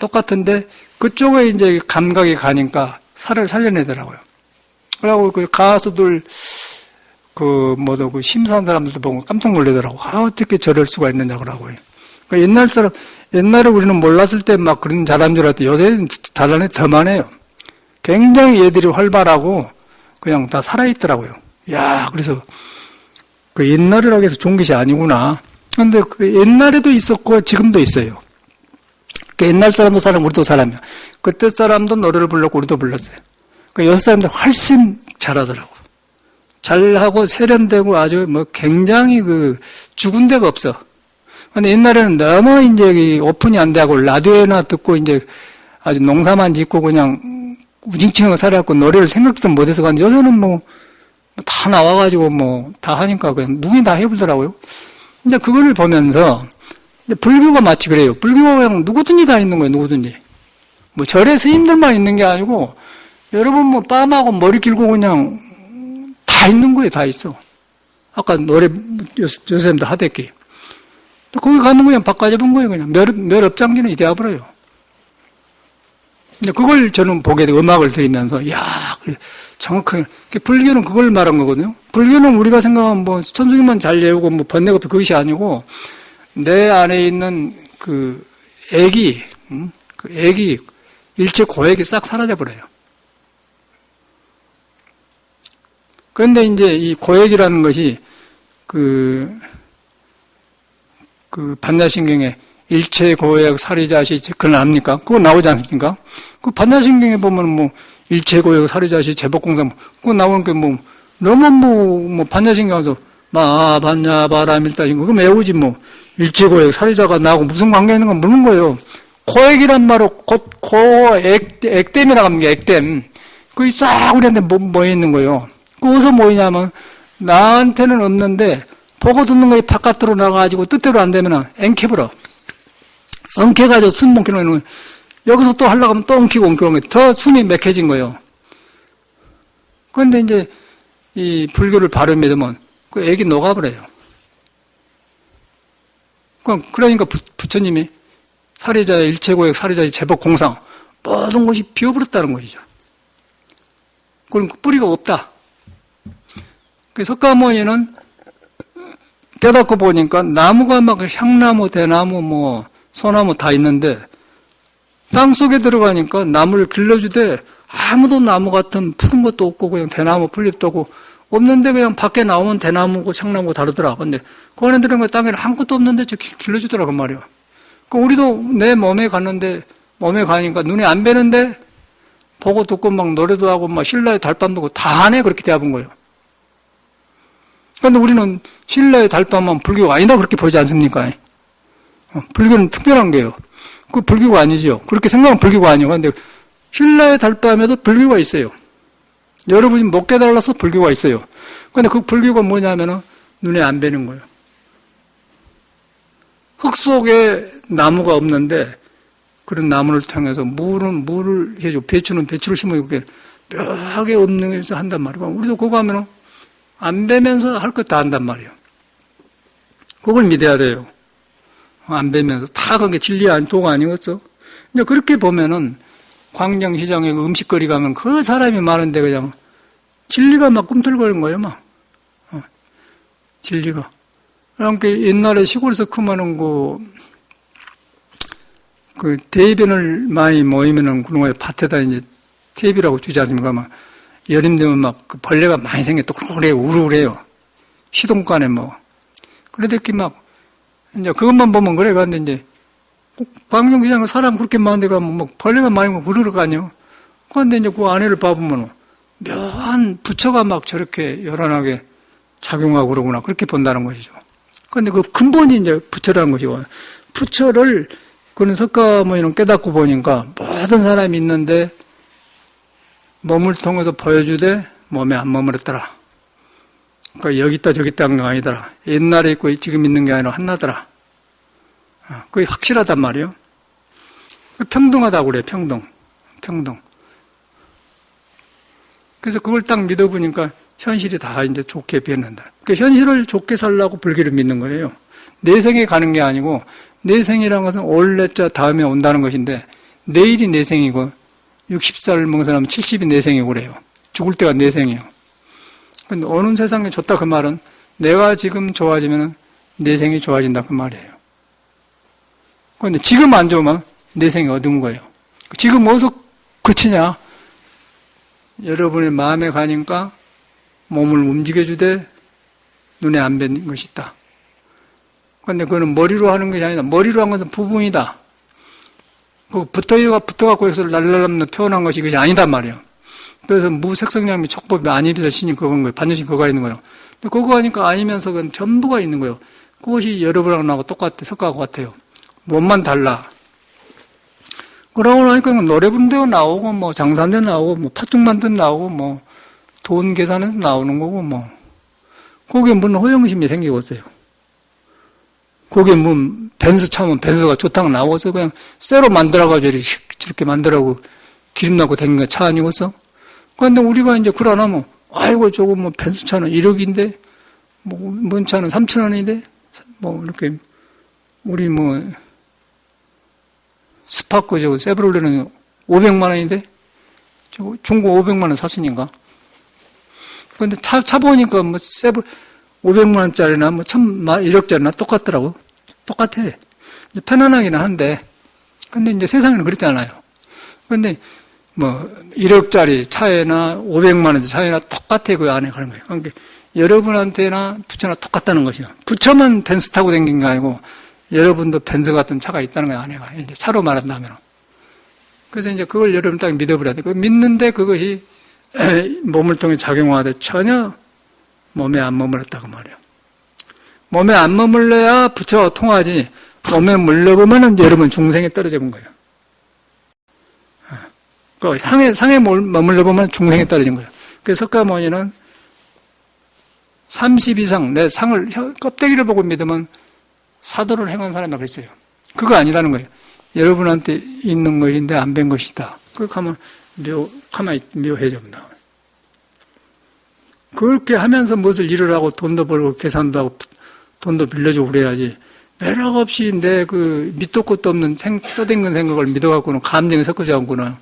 똑같은데 그쪽에 이제 감각이 가니까 살을 살려내더라고요. 그러고 그 가수들 그 심사한 사람들도 보고 깜짝 놀라더라고. 어떻게 저럴 수가 있느냐 그러고요. 그러니까 옛날에 우리는 몰랐을 때 막 그런 잘한 줄 알았더니 요새 잘하는 애 더 많아요. 굉장히 얘들이 활발하고 그냥 다 살아있더라고요. 그래서 그 옛날이라고 해서 좋은 것이 아니구나. 근데 그 옛날에도 있었고 지금도 있어요. 그 옛날 사람도 사람, 우리도 사람이야. 그때 사람도 노래를 불렀고 우리도 불렀어요. 그 요새 사람들 훨씬 잘하더라고. 잘하고 세련되고 아주 굉장히 죽은 데가 없어. 근데 옛날에는 너무 이제 오픈이 안 되고 라디오나 듣고 이제 아주 농사만 짓고 그냥 우징칭하게 살아갖고 노래를 생각도 못해서 갔는데 요새는 다 나와가지고 다 하니까 그냥 누구나 다 해보더라고요. 근데 그거를 보면서 이제 불교가 마치 그래요. 불교가 그냥 누구든지 다 있는 거예요. 누구든지. 절에 스님들만 있는 게 아니고 여러분 뺨하고 머리 길고 그냥 다 있는 거예요. 다 있어. 아까 노래 요새도 하댔기. 거기 가면 그냥 바꿔 잡은 거예요. 그냥 몇 업장기는 되어버려요. 근데 그걸 저는 보게 돼. 음악을 들으면서 정확하게 불교는 그걸 말한 거거든요. 불교는 우리가 생각하면 천주교만 잘 외우고 번뇌가 그것이 아니고 내 안에 있는 그 액이 일체 고액이 싹 사라져 버려요. 그런데 이제 이 고액이라는 것이 그 반야신경에 일체 고액 사리자시 그건 압니까? 그거 나오지 않습니까? 그 반야신경에 보면 일체 고액 사리자시 제법공상 그거 나오는 게 너무 반야신경에서 반야 바라밀다신 거 그거 외우지 일체 고액 사리자가 나하고 무슨 관계 있는 건 모르는 거예요. 고액이란 말로 액땜이라고 합니다. 액땜. 그게 싹 우리한테 모여 있는 거예요. 그 어디서 모이냐면 나한테는 없는데 보고 듣는 거에 바깥으로 나가가지고 뜻대로 안 되면 엉켜버려. 엉켜가지고 숨 멈추는 거예요. 여기서 또 하려고 하면 또 엉키고 엉키고 더 숨이 맥혀진 거예요. 그런데 이제 이 불교를 바로 믿으면 그 액이 녹아버려요. 그러니까 부처님이 사리자의 일체고액 사리자의 제법공상 모든 것이 비어버렸다는 것이죠. 그럼 뿌리가 없다. 석가모니는 깨닫고 보니까 나무가 향나무, 대나무, 소나무 다 있는데 땅 속에 들어가니까 나무를 길러주되 아무도 나무 같은 푸른 것도 없고 그냥 대나무 풀잎도 없고 없는데 그냥 밖에 나오면 대나무고 창나무고 다르더라. 근데 그 안에 들어간 땅에는 아무것도 없는데 저 길러주더라 그 말이야. 우리도 내 몸에 가니까 눈에 안 뵈는데 보고 듣고 막 노래도 하고 막 신라의 달밤 보고 다 하네 그렇게 대합은 거예요. 그런데 우리는 신라의 달밤은 불교가 아니다 그렇게 보지 않습니까? 불교는 특별한 게요. 그 불교가 아니죠. 그렇게 생각하면 불교가 아니에요. 그런데 신라의 달밤에도 불교가 있어요. 여러분이 못 깨달아서 불교가 있어요. 그런데 그 불교가 뭐냐면은 눈에 안 뵈는 거예요. 흙 속에 나무가 없는데 그런 나무를 통해서 물을 해줘. 배추는 배추를 심어서 그렇게 묘하게 없는에서 한단 말이에요. 우리도 그거 하면은 안 뵈면서 할 것 다 한단 말이에요. 그걸 믿어야 돼요. 안 뵈면서 다 그게 진리가 도가 아니겠어? 이제 그렇게 보면은 광장시장에 음식거리 가면 그 사람이 많은데 그냥 진리가 막 꿈틀거리는 거예요, 막. 진리가. 그러니까 옛날에 시골에서 크면은 그 대변을 많이 모이면은 그런 거에 밭에다 이제 퇴비라고 주지 않습니까? 막 여름 되면 막 그 벌레가 많이 생겨 또 그래요, 우르르해요. 시동간에 뭐. 그래도 막 이제 그것만 보면 그래. 근데 이제 광장시장에 사람 그렇게 많은데 가면 막 벌레가 많이 우르르 가냐. 그런데 이제 그 안에를 봐보면 묘한 부처가 막 저렇게 요란하게 작용하고 그러구나. 그렇게 본다는 것이죠. 그런데 그 근본이 이제 부처라는 것이고, 부처를 그런 석가모니는 깨닫고 보니까 모든 사람이 있는데 몸을 통해서 보여주되 몸에 안 머물렀더라. 그러니까 여기 있다 저기 있다는 거 아니더라. 옛날에 있고 지금 있는 게 아니라 하나더라. 그게 확실하단 말이에요. 평등하다고 그래요. 평등. 그래서 그걸 딱 믿어보니까 현실이 다 이제 좋게 변한다. 그 현실을 좋게 살라고 불교를 믿는 거예요. 내생에 가는 게 아니고, 내생이라는 것은 올래자 다음에 온다는 것인데, 내일이 내생이고, 60살 먹은 사람은 70이 내생이고 그래요. 죽을 때가 내생이에요. 근데 어느 세상에 좋다 그 말은, 내가 지금 좋아지면 내생이 좋아진다 그 말이에요. 그런데 지금 안 좋으면 내생이 어두운 거예요. 지금 어디서 그치냐? 여러분의 마음에 가니까 몸을 움직여주되 눈에 안 뵈는 것이 있다. 그런데 그거는 머리로 하는 것이 아니다. 머리로 한 것은 부분이다. 그 붙어갖고 해서 랄랄랄 표현한 것이 그것이 아니단 말이에요. 그래서 무색성량미 촉법이 아니리다 신이 그건 거예요. 반드시 그거가 있는 거예요. 근데 그거 하니까 아니면서 그건 전부가 있는 거예요. 그것이 여러분하고 똑같아. 석가하고 같아요. 몸만 달라. 그러고 나니까 노래 부르는 데가 나오고, 뭐, 장사하는 데 나오고, 뭐, 팥죽 만든 데 나오고, 뭐, 돈 계산해서 나오는 거고, 뭐. 거기에 무슨 호영심이 생기고 있어요. 거기에 뭐, 벤스 차면 벤스가 좋다고 나와서 그냥 쇠로 만들어가지고 저렇게 만들라고 기름 넣고 댕긴 거 차 아니겠어? 그런데 우리가 이제 그걸 안 하면, 아이고, 저거 뭐, 벤스 차는 1억인데, 뭐, 뭔 차는 3,000원인데, 뭐, 이렇게, 우리 뭐, 스파크 저거 세브롤레는 500만 원인데 저거 중고 500만 원 샀으니까. 그런데 차 보니까 뭐 500만 원짜리나 뭐 1억짜리나 똑같더라고. 똑같아. 이제 편안하긴 한데. 근데 이제 세상에는 그렇잖아요. 근데 뭐 1억짜리 차에나 500만 원짜리 차에나 똑같아 그 안에 그런 거예요. 그러니까 여러분한테나 부처나 똑같다는 것이요. 부처만 벤스 타고 다니는 게 아니고 여러분도 벤츠 같은 차가 있다는 거예요, 아내가. 이제 차로 말한다면. 그래서 이제 그걸 여러분 딱 믿어버려야 돼. 믿는데 그것이 몸을 통해 작용하되 전혀 몸에 안 머물렀다고 말이에요. 몸에 안 머물러야 부처와 통하지, 몸에 물려보면 여러분 중생에 떨어져 본 거예요. 그 상에 머물러보면 중생에 떨어진 거예요. 그래서 석가모니는 30 이상 내 상을, 껍데기를 보고 믿으면 사도를 행한 사람이 그랬어요. 그거 아니라는 거예요. 여러분한테 있는 것인데 안 뵌 것이다. 그렇게 하면 가만히 묘해집니다. 그렇게 하면서 무엇을 일을 하고 돈도 벌고 계산도 하고 돈도 빌려주고 그래야지. 매력 없이 내 그 밑도 끝도 없는 떠댕긴 생각을 믿어갖고는 감정이 섞이지 않고는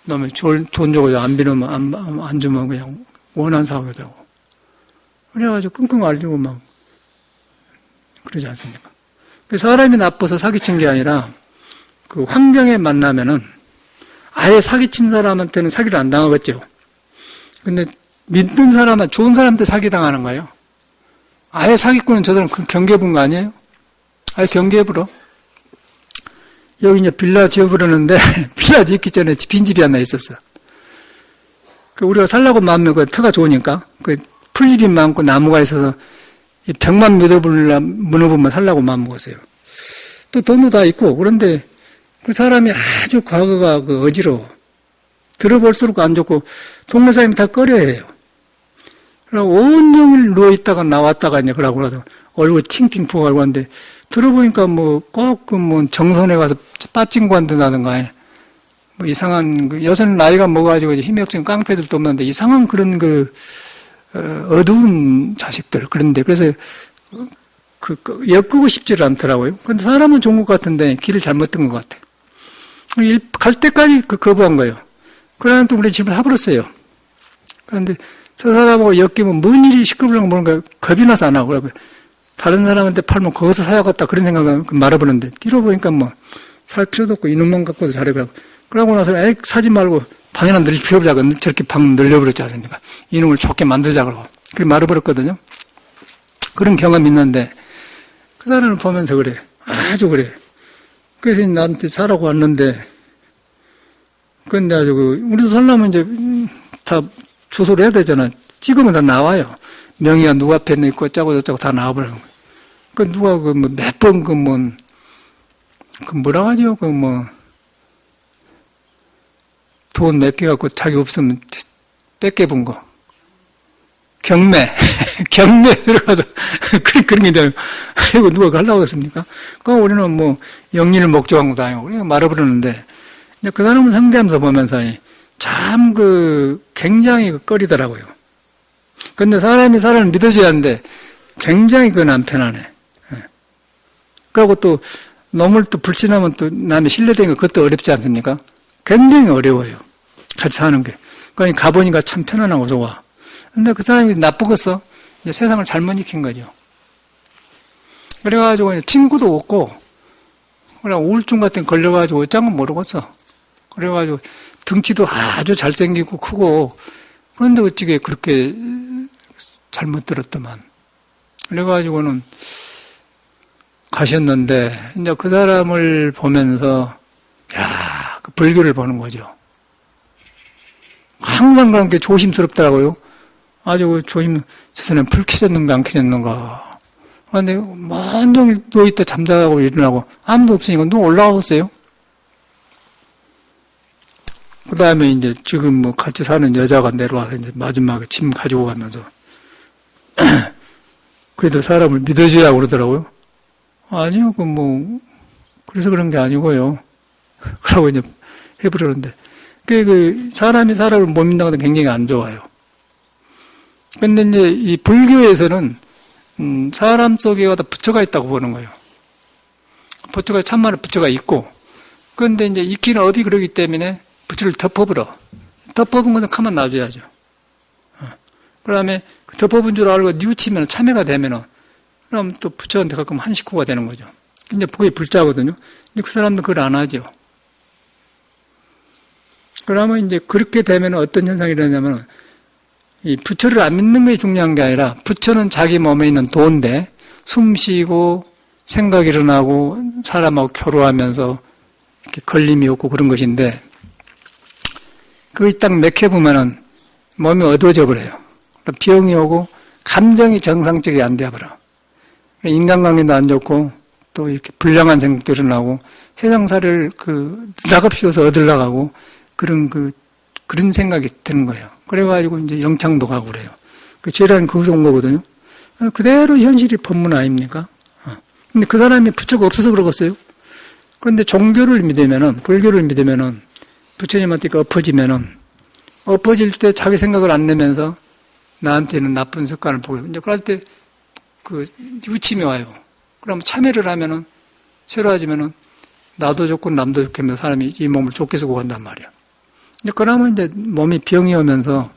너무 돈 주고 안 빌으면 안 주면 그냥 원한 사하게 되고. 그래가지고 끙끙 앓리고 막 그러지 않습니까? 사람이 나빠서 사기친 게 아니라 그 환경에 만나면은 아예 사기친 사람한테는 사기를 안 당하겠죠. 근데 믿는 사람은 좋은 사람한테 사기당하는 거예요. 아예 사기꾼은 저 사람 경계부인 거 아니에요? 아예 경계부로. 여기 이제 빌라 지어버렸는데, 빌라 짓기 전에 빈집이 하나 있었어. 우리가 살라고 마음면 그 터가 좋으니까, 그 풀잎이 많고 나무가 있어서, 이 벽만 무너보면 살라고 마음먹었어요. 또 돈도 다 있고, 그런데 그 사람이 아주 과거가 그 어지러워. 들어볼수록 안 좋고, 동네 사람이 다 꺼려해요. 그리고 온종일 누워있다가 나왔다가 이제 그러고 얼굴 팅팅 부어가지고 하는데, 들어보니까 뭐 꼭 그 뭐 정선에 가서 빠진 관드나든가, 뭐 이상한, 여자는 나이가 먹어가지고 힘이 없으면 깡패들도 없는데, 이상한 그런 어두운 자식들. 그런데, 그래서, 엮고 싶지를 않더라고요. 근데 사람은 좋은 것 같은데, 길을 잘못 든 것 같아요. 갈 때까지 거부한 거예요. 그러나 또 우리 집을 사버렸어요. 그런데 저 사람하고 엮이면 뭔 일이 시끄러우려고 모르는 거 겁이 나서 안 하고, 그러고 다른 사람한테 팔면 거기서 사야겠다. 그런 생각을 말아보는데, 뛰어보니까 뭐, 살 필요도 없고, 이놈만 갖고도 잘해가고. 그러고 나서, 사지 말고, 방이나 넓혀보자고, 저렇게 방 늘려버렸지 않습니까? 이놈을 좋게 만들자, 그러고. 그렇게 말아버렸거든요. 그런 경험이 있는데, 그 사람을 보면서 그래. 아주 그래. 그래서 나한테 사라고 왔는데, 근데 아주 우리도 살려면 이제 다 주소를 해야 되잖아. 찍으면 다 나와요. 명의가 누구 앞에 있고, 짜고 저짜고 다 나와버리는 거예요. 그 누가 몇 번 뭐라 하죠? 돈 몇 개 갖고 자기 없으면 뺏겨본 거. 경매 들어가서, 그런 게 되면, 이거 누가 가려고 했습니까? 그럼 우리는 뭐, 영리를 목적한 것도 아니고, 우리가 말아버렸는데, 이제 그 사람을 상대하면서 보면서, 참 굉장히 꺼리더라고요. 근데 사람이 사람을 믿어줘야 하는데, 굉장히 그건 안 편하네. 그리고 또, 놈을 또 불신하면 또 남의 신뢰되는 거 그것도 어렵지 않습니까? 굉장히 어려워요. 같이 사는 게. 그러니까 가보니까 참 편안하고 좋아. 근데 그 사람이 나쁘겠어? 이제 세상을 잘못 익힌 거죠. 그래가지고 친구도 없고, 그래 우울증 같은 거 걸려가지고 어쩐 건 모르겠어. 그래가지고 등치도 아주 잘생기고 크고, 그런데 어찌게 그렇게 잘못 들었더만. 그래가지고는 가셨는데, 이제 그 사람을 보면서, 그 불교를 보는 거죠. 항상 그런 게 조심스럽더라고요. 아주 저 사람 불 켜졌는가 안 켜졌는가. 그런데 온종일 누워있다 잠자고 일어나고 아무도 없으니까 누가 올라왔어요. 그 다음에 이제 지금 뭐 같이 사는 여자가 내려와서 이제 마지막에 짐 가지고 가면서 그래도 사람을 믿어줘야 그러더라고요. 아니요, 그래서 그런 게 아니고요. 그러고 이제 해버렸는데. 사람이 사람을 못 믿는 건 굉장히 안 좋아요. 근데 이제 이 불교에서는, 사람 속에 다 부처가 있다고 보는 거예요. 부처가, 참말로 부처가 있고, 그런데 이제 익히는 업이 그러기 때문에 부처를 덮어버려. 덮어본 것은 가만 놔줘야죠. 그 다음에 덮어본 줄 알고 뉘우치면, 참회가 되면은, 그럼 또 부처한테 가끔 한 식구가 되는 거죠. 이제 그게 불자거든요. 근데 그 사람도 그걸 안 하죠. 그러면 이제 그렇게 되면 어떤 현상이 일어나냐면, 이 부처를 안 믿는 게 중요한 게 아니라, 부처는 자기 몸에 있는 도인데, 숨 쉬고, 생각이 일어나고, 사람하고 교류하면서, 이렇게 걸림이 없고 그런 것인데, 그걸 딱 맥혀보면은, 몸이 어두워져 버려요. 병이 오고, 감정이 정상적이 안 되어버려. 인간관계도 안 좋고, 또 이렇게 불량한 생각도 일어나고, 세상사를 낙업시켜서 얻으려고 하고, 그런 생각이 드는 거예요. 그래가지고 이제 영창도 가고 그래요. 죄라는 거기서 온 거거든요. 그대로 현실이 법문 아닙니까? 근데 그 사람이 부처가 없어서 그러겠어요? 그런데 종교를 믿으면은, 불교를 믿으면은, 부처님한테 엎어질 때 자기 생각을 안 내면서 나한테는 나쁜 습관을 보고, 이제 그럴 때 유침이 와요. 그럼 참회를 하면은, 새로워지면은, 나도 좋고 남도 좋게 하면서 사람이 이 몸을 좋게 쓰고 간단 말이야. 이제 그러면 이제 몸이 병이 오면서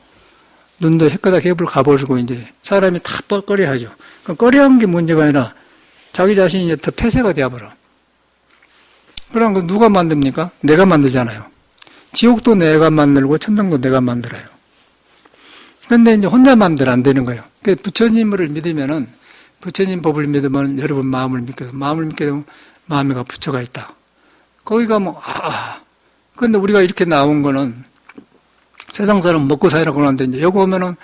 눈도 헷가닥 해불 가버리고 이제 사람이 다 뻐거려 하죠. 꺼려한 게 문제가 아니라 자기 자신이 이제 더 폐쇄가 되어버려. 그럼 누가 만듭니까? 내가 만들잖아요. 지옥도 내가 만들고 천당도 내가 만들어요. 그런데 이제 혼자 만들어 안 되는 거예요. 그래서 부처님을 믿으면은, 부처님 법을 믿으면 여러분 마음을 믿게 되면 마음에 부처가 있다. 거기 가면, 근데 우리가 이렇게 나온 거는 세상 사람 먹고 살라고 하는데, 이제 여기 오면은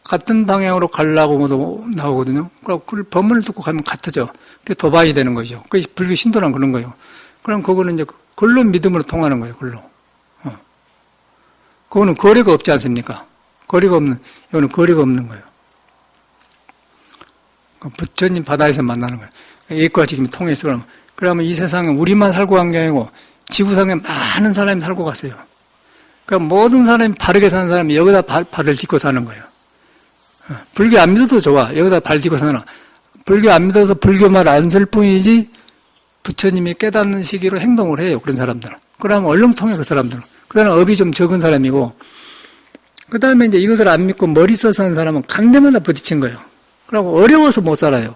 같은 방향으로 가려고 모두 나오거든요. 그걸 법문을 듣고 가면 같아져. 그게 도박이 되는 거죠. 그게 불교 신도란 그런 거예요. 그럼 그거는 이제 글로 믿음으로 통하는 거예요, 글로. 그거는 거리가 없지 않습니까? 이거는 거리가 없는 거예요. 부처님 바다에서 만나는 거예요. 예과 지금이 통해서 그러면 이 세상에 우리만 살고 간 게 아니고 지구상에 많은 사람이 살고 갔어요. 그러니까 모든 사람이 바르게 사는 사람이 여기다 발을 딛고 사는 거예요. 불교 안 믿어도 좋아. 여기다 발 딛고 사는. 불교 안 믿어서 불교 말 안 쓸 뿐이지 부처님이 깨닫는 시기로 행동을 해요. 그런 사람들은. 그러면 얼렁통해 그 사람들은. 그 다음에 업이 좀 적은 사람이고 그 다음에 이제 이것을 안 믿고 머리 써서 하는 사람은 강제마다 부딪힌 거예요. 그리고 어려워서 못 살아요.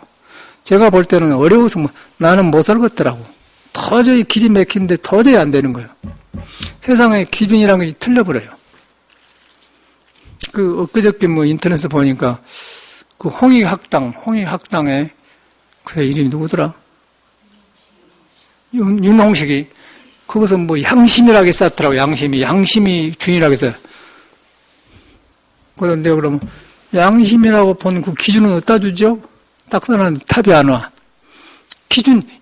제가 볼 때는 어려워서 나는 못 살겠더라고. 도저히 길이 막히는데 도저히 안 되는 거예요. 세상의 기준이라는 게 틀려버려요. 엊그저께 인터넷에 보니까 홍익학당에 그 이름이 누구더라? 윤홍식이 거기서 양심이라고 썼더라고. 양심이 준이라고 했어요. 그런데 그러면 양심이라고 본 그 기준은 어디다 주죠? 딱 써놨는데 답이 안 와.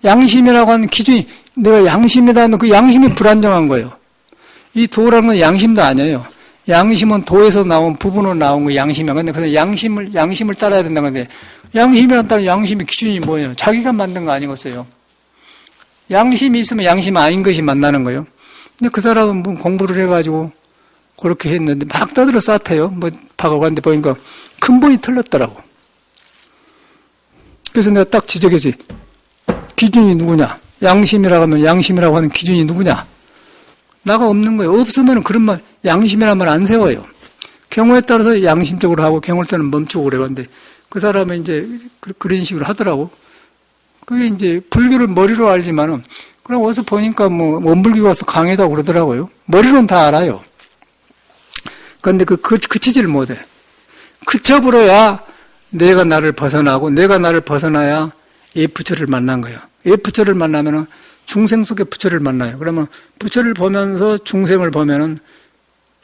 양심이라고 하는 기준이 내가 양심이다 하면 그 양심이 불안정한 거예요. 이 도라는 건 양심도 아니에요. 양심은 도에서 나온 부분으로 나온 거 양심이야. 근데 그래서 양심을 따라야 된다는 건데 양심이란다는 양심의 기준이 뭐예요? 자기가 만든 거 아니겠어요? 양심이 있으면 양심 아닌 것이 만나는 거예요. 근데 그 사람은 공부를 해가지고 그렇게 했는데 막 떠들어 쌓대요. 박아갔는데 보니까 근본이 틀렸더라고. 그래서 내가 딱 지적했지. 기준이 누구냐? 양심이라고 하면 양심이라고 하는 기준이 누구냐? 나가 없는 거예요. 없으면 그런 말, 양심이라는 말 안 세워요. 경우에 따라서 양심적으로 하고 경우에 따라서 멈추고 그래요. 근데 그 사람은 이제 그런 식으로 하더라고. 그게 이제 불교를 머리로 알지만은, 그럼 어디서 보니까 원불교 가서 강의도 그러더라고요. 머리로는 다 알아요. 그런데 그치지를 못해. 그쳐버려야 내가 나를 벗어나고, 내가 나를 벗어나야 이 부처를 만난 거예요. 이 부처를 만나면은 중생 속의 부처를 만나요. 그러면 부처를 보면서 중생을 보면은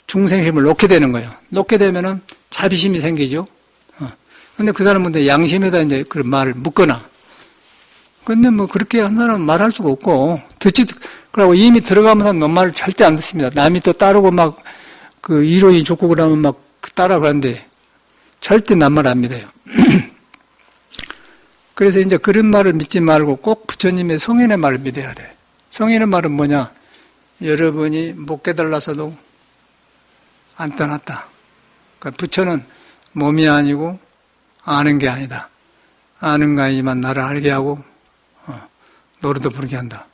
중생의 힘을 놓게 되는 거예요. 놓게 되면은 자비심이 생기죠. 근데 그 사람은 양심에다 이제 그런 말을 묶거나. 근데 그렇게 한 사람은 말할 수가 없고, 그러고 이미 들어가면서 너 말을 절대 안 듣습니다. 남이 또 따르고 이론이 좋고 그러면 따라 그러는데, 절대 남 말 안 믿어요. 그래서 이제 그런 말을 믿지 말고 꼭 부처님의 성인의 말을 믿어야 돼. 성인의 말은 뭐냐? 여러분이 못 깨달아서도 안 떠났다. 그러니까 부처는 몸이 아니고 아는 게 아니다. 아는 거 아니지만 나를 알게 하고 노래도 부르게 한다.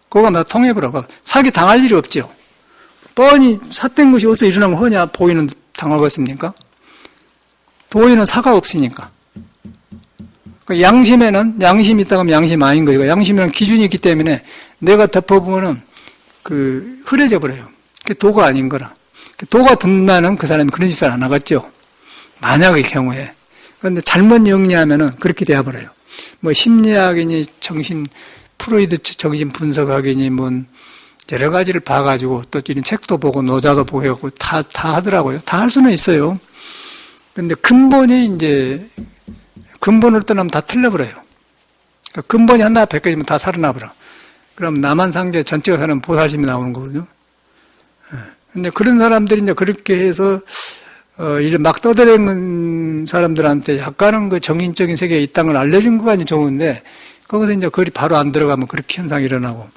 그거가 나 통해보라고. 사기 당할 일이 없죠. 뻔히 삿된 것이 어디서 일어나면 허냐? 보이는 당하겠습니까? 도의는 사가 없으니까. 양심에는 양심이 있다고 하면 양심 아닌 거예요. 양심이란 기준이 있기 때문에 내가 덮어보면은 흐려져 버려요. 그게 도가 아닌 거라. 도가 든다는 그 사람이 그런 짓을 안 하겠죠. 만약의 경우에. 그런데 잘못 영리하면은 그렇게 되어버려요. 심리학이니 프로이드 정신 분석학이니 여러 가지를 봐가지고 또 이런 책도 보고 노자도 보고 해갖고 다 하더라고요. 다 할 수는 있어요. 근데 근본을 떠나면 다 틀려버려요. 그러니까 근본이 하나 백개지면 다 살아나버려. 그럼 남한상계 전체가 사는 보살심이 나오는 거거든요. 근데 그런 사람들이 이제 그렇게 해서, 이제 막 떠들어대는 사람들한테 약간은 그 정인적인 세계에 있다는 걸 알려준 것까지 좋은데, 거기서 이제 거리 바로 안 들어가면 그렇게 현상이 일어나고,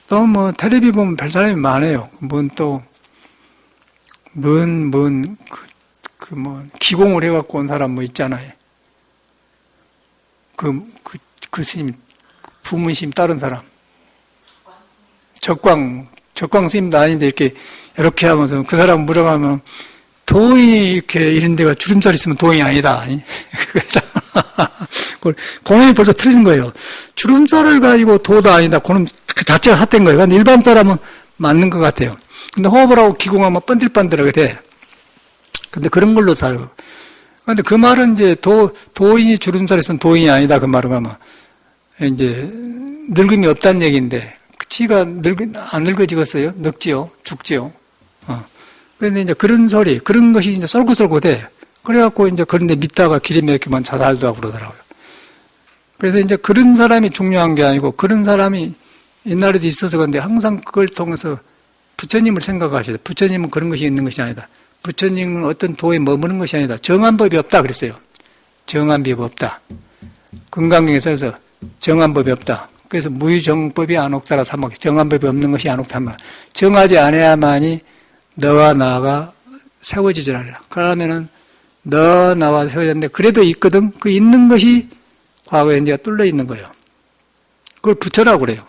또 텔레비 보면 별 사람이 많아요. 기공을 해갖고 온 사람 있잖아요. 그 스님, 부문심 따른 사람. 적광 스님도 아닌데 이렇게 하면서 그 사람 물어가면 도인이 이렇게 이런 데가 주름살 있으면 도인이 아니다. 그래서, 공연이 벌써 틀린 거예요. 주름살을 가지고 도도 아니다. 그는 그 자체가 삿된 거예요. 근데 일반 사람은 맞는 것 같아요. 근데 호흡을 하고 기공하면 번들번들하게 돼. 근데 그런 걸로 살고. 근데 그 말은 이제 도인이 주름살 있으면 도인이 아니다. 그 말은 아마 이제 늙음이 없다는 얘기인데 지가 안 늙어지겠어요? 늙지요? 죽지요? 그런데 이제 그런 소리, 그런 것이 이제 쏠긋쏠긋해. 그래갖고 이제 그런데 믿다가 길이 막히면 자살도 하고 그러더라고요. 그래서 이제 그런 사람이 중요한 게 아니고 그런 사람이 옛날에도 있어서 그런데 항상 그걸 통해서 부처님을 생각하셔야 돼. 부처님은 그런 것이 있는 것이 아니다. 부처님은 어떤 도에 머무는 것이 아니다. 정한 법이 없다 그랬어요. 정한 법이 없다. 금강경에 써서 정한 법이 없다. 그래서 무유정법이 안옥다라 삼목. 정한 법이 없는 것이 안옥다만. 정하지 않아야만이 너와 나가 세워지질 않아. 그러면은 너 나와 세워졌는데 그래도 있거든. 그 있는 것이 과거에 이제 뚫려 있는 거예요. 그걸 부처라고 그래요.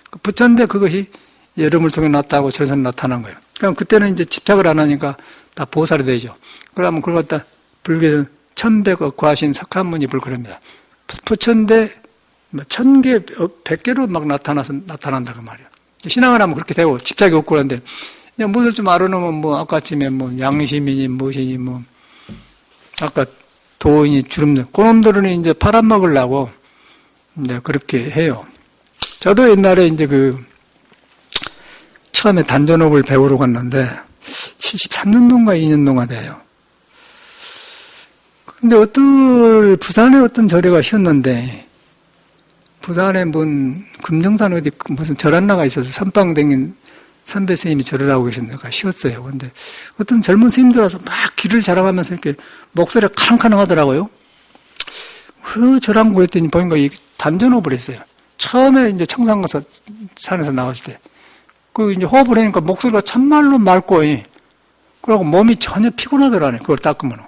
그 부처인데 그것이 여름을 통해 나타나고 전선 나타난 거예요. 그럼 그때는 이제 집착을 안 하니까 다 보살이 되죠. 그러면 그걸 갖다 불교는 천백억 과신 석한문이 불그럽니다. 부처인데 1000개, 100개로 막 나타난다 그 말이에요. 신앙을 하면 그렇게 되고 집착이 없고 그런데 그냥 무엇을 좀 알아놓으면 뭐 아까쯤에 뭐 양심이니 무엇이니 뭐 아까 도인이 주름들 그놈들은 이제 팔아먹으려고 이제 그렇게 해요. 저도 옛날에 이제 처음에 단전업을 배우러 갔는데 73년도인가 2년도가 돼요. 근데 부산에 어떤 절에가 쉬었는데 부산에 금정산 어디 무슨 절 하나가 있어서 선방댕긴 선배 스님이 절을 하고 계셨는데 쉬었어요. 근데 어떤 젊은 스님들 와서 막 길을 자랑하면서 이렇게 목소리가 카랑카랑 하더라고요. 절한 거 했더니 보니까 이게 단전호흡을 했어요. 처음에 이제 청산 가서 산에서 나갔을 때. 이제 호흡을 하니까 목소리가 참말로 맑고, 그러고 몸이 전혀 피곤하더라네. 그걸 닦으면.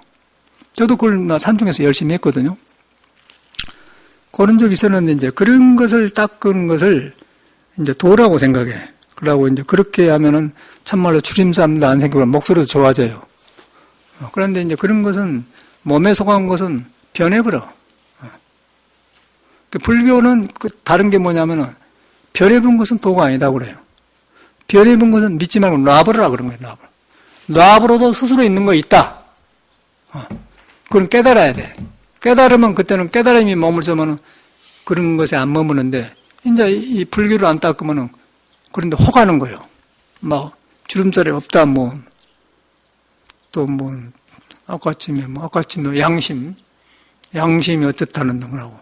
저도 그걸 산중에서 열심히 했거든요. 그런 적이 있었는데 이제 그런 것을 닦은 것을 이제 도라고 생각해. 그러고 이제 그렇게 하면은 참말로 추림삼도 안 생기고 목소리도 좋아져요. 그런데 이제 그런 것은 몸에 속한 것은 변해버려. 불교는 다른 게 뭐냐면은 변해본 것은 도가 아니다고 그래요. 변해본 것은 믿지 말고 놔버려라 그런 거예요. 놔버려도 스스로 있는 거 있다. 그건 깨달아야 돼. 깨달으면 그때는 깨달음이 머물서면은 그런 것에 안 머무는데 이제 이 불교를 안 닦으면은 그런데 호가는 거예요. 막 주름살이 없다 아까쯤에 양심이 어떻다는 거라고.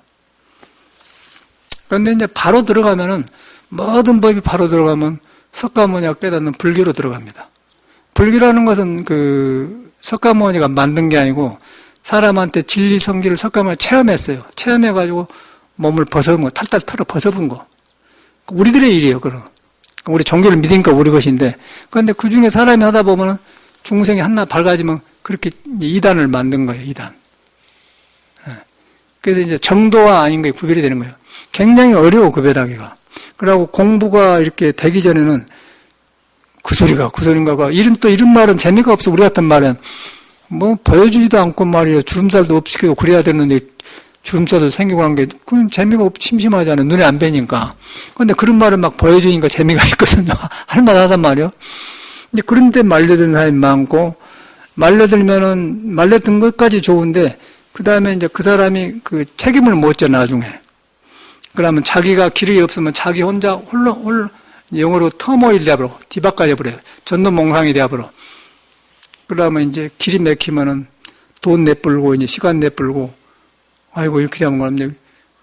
그런데 이제 바로 들어가면은 모든 법이 바로 들어가면 석가모니가 깨닫는 불교로 들어갑니다. 불교라는 것은 석가모니가 만든 게 아니고 사람한테 진리 성질을 석가모니가 체험했어요. 체험해가지고 몸을 벗어본 거, 탈탈 털어 벗어본 거. 우리들의 일이에요, 그럼. 우리 종교를 믿으니까 우리 것인데. 그런데 그 중에 사람이 하다 보면은 중생이 하나 밝아지면 그렇게 이단을 만든 거예요, 이단. 그래서 이제 정도와 아닌 게 구별이 되는 거예요. 굉장히 어려워, 구별하기가. 그러고 공부가 이렇게 되기 전에는 그 소린가가. 이런 말은 재미가 없어. 우리 같은 말은. 보여주지도 않고 말이에요. 주름살도 없이고 그래야 되는데, 주름살도 생기고 한 게, 그건 재미가 없고 심심하잖아요. 눈에 안 뵈니까. 근데 그런 말을 막 보여주니까 재미가 있거든요. 할만하단 말이에요. 이제 그런데 말려든 사람이 많고, 말려든 것까지 좋은데, 그 다음에 이제 그 사람이 책임을 못 져, 나중에. 그러면 자기가 길이 없으면 자기 혼자 홀로 영어로 터모일 되어버려. 뒤바꿔 버려요. 전도몽상이 되어버려. 그러면 이제 길이 막히면은 돈 내뿔고 이제 시간 내뿔고 아이고 이렇게 되면 그러면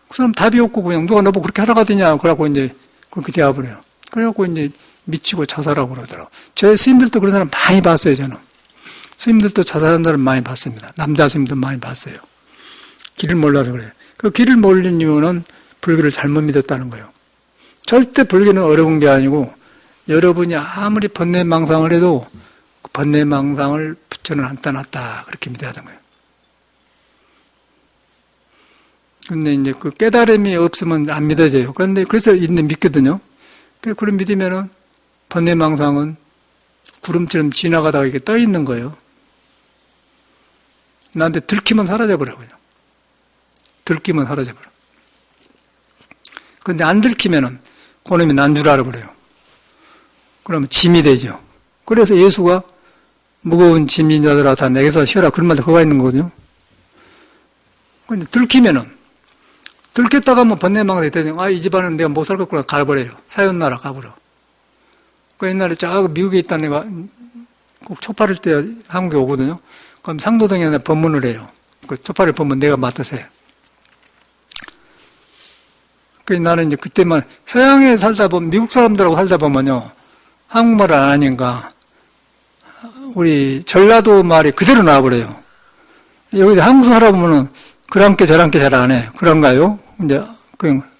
그 사람 답이 없고 그냥 누가 너보고 그렇게 하라고 하더냐 그러고 이제 그렇게 되어버려요. 그래갖고 이제 미치고 자살하고 그러더라고. 제 스님들도 그런 사람 많이 봤어요, 저는. 스님들도 자살한 사람 많이 봤습니다. 남자 스님도 많이 봤어요. 길을 몰라서 그래요. 그 길을 모르는 이유는 불교를 잘못 믿었다는 거예요. 절대 불교는 어려운 게 아니고 여러분이 아무리 번뇌망상을 해도 그 번뇌망상을 부처는 안 떠났다 그렇게 믿어야 하는 거예요. 근데 이제 그 깨달음이 없으면 안 믿어져요. 그런데 그래서 믿거든요. 그걸 믿으면은 번뇌망상은 구름처럼 지나가다가 이렇게 떠 있는 거예요. 나한테 들키면 사라져버려, 그냥. 들키면 사라져버려. 근데 안 들키면은 그놈이 난 줄 알아버려요. 그러면 짐이 되죠. 그래서 예수가 무거운 짐진 자들아 다 내게서 쉬어라 그런 말도 그가 있는 거거든요. 근데 들키면은 들켰다가 하면 번뇌망상이 되죠. 아, 이 집안은 내가 못 살겠구나. 가버려요. 사연나라 가버려. 그 옛날에 저 미국에 있던 내가 꼭 초파를 때 한국에 오거든요. 그럼 상도동에 내가 법문을 해요. 그 초파를 법문 내가 맡아서 해요. 그 나는 이제 그때만 서양에 살다 보면, 미국 사람들하고 살다 보면요. 한국말을 안 하니까 우리 전라도 말이 그대로 나와버려요. 여기서 한국 살아보면은 그랑께 저랑께 잘 안 해. 그런가요? 이제,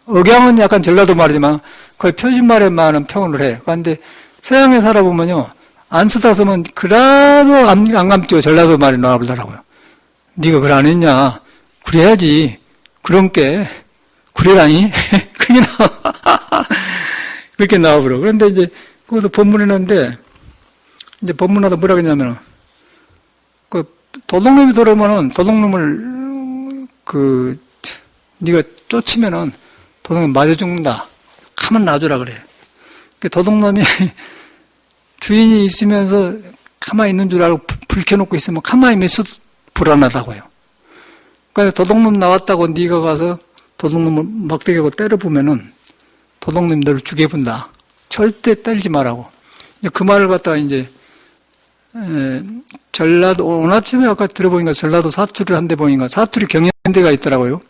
억양은 약간 전라도 말이지만 거의 표준말에 많은 표현을 해. 그런데 서양에 살아보면요. 안 쓰다 쓰면 그라도 안 감죠. 전라도 말이 나와버리더라고요. 네가 그걸 안 했냐? 그래야지. 그런께. 그래라니? 그게 나와. 그렇게 나와버려. 그런데 이제 거기서 법문했는데, 이제 법문하다 뭐라 그랬냐면, 그 도둑놈이 들어오면은 도둑놈을 네가 쫓으면은 도둑놈 맞아 죽는다. 가만 놔주라 그래. 그 도둑놈이 주인이 있으면서 가만히 있는 줄 알고 불 켜놓고 있으면 가만히 있어도 불안하다고요. 그러니까 도둑놈 나왔다고 네가 가서 도둑놈을 막대기로 때려보면은 도둑놈 너를 죽여본다. 절대 때리지 말라고. 그 말을 갖다가 이제 전라도, 오늘 아침에 아까 들어보니까 전라도 사투리를 한데 보니까 사투리 경연대가 있더라고요.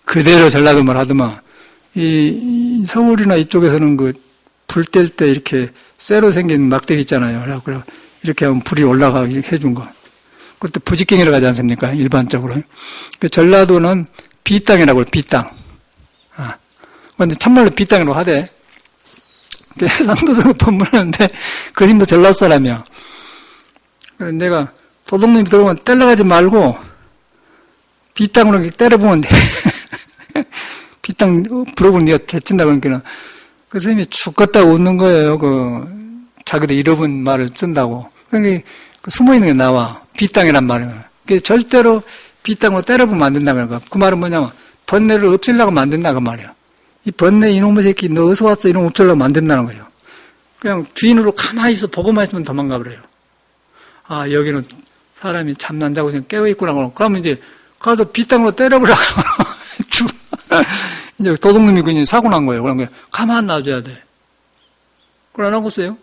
그대로 전라도 말 하더만. 이 서울이나 이쪽에서는 그 불 뗄 때 이렇게 쇠로 생긴 막대기 있잖아요. 그래 이렇게 하면 불이 올라가게 해준 거. 그것도 부직갱이라고 하지 않습니까? 일반적으로. 그 전라도는 비땅이라고 해요. 비땅. 그런데 참말로 비땅이라고 하대. 상도선을 법문하는데 그 집도 전라도 사람이야. 내가 도둑놈이 들어오면 때려가지 말고 비땅으로 때려보면 돼. 비땅 불어보면 네가 대친다 그러니까 그 선생님이 죽겠다고 웃는 거예요. 자기도 잃어본 말을 쓴다고. 그러니까 숨어있는 게 나와. 비땅이란 말이에요. 절대로 비땅으로 때려보면 안 된다는 거야. 그 말은 뭐냐면 번뇌를 없애려고 만든다 그 말이야. 이 번뇌 이놈의 새끼 너 어디서 왔어 이놈 없애려고 만든다는 거예요. 그냥 주인으로 가만히 있어 보고만 있으면 도망가 버려요. 아 여기는 사람이 잠난 자고 깨어있구나. 그러면 이제 가서 비땅으로 때려보라고. 이제 도둑놈이 그냥 사고 난 거예요. 그러면 가만 놔줘야 돼. 그걸 안 하고 있어요.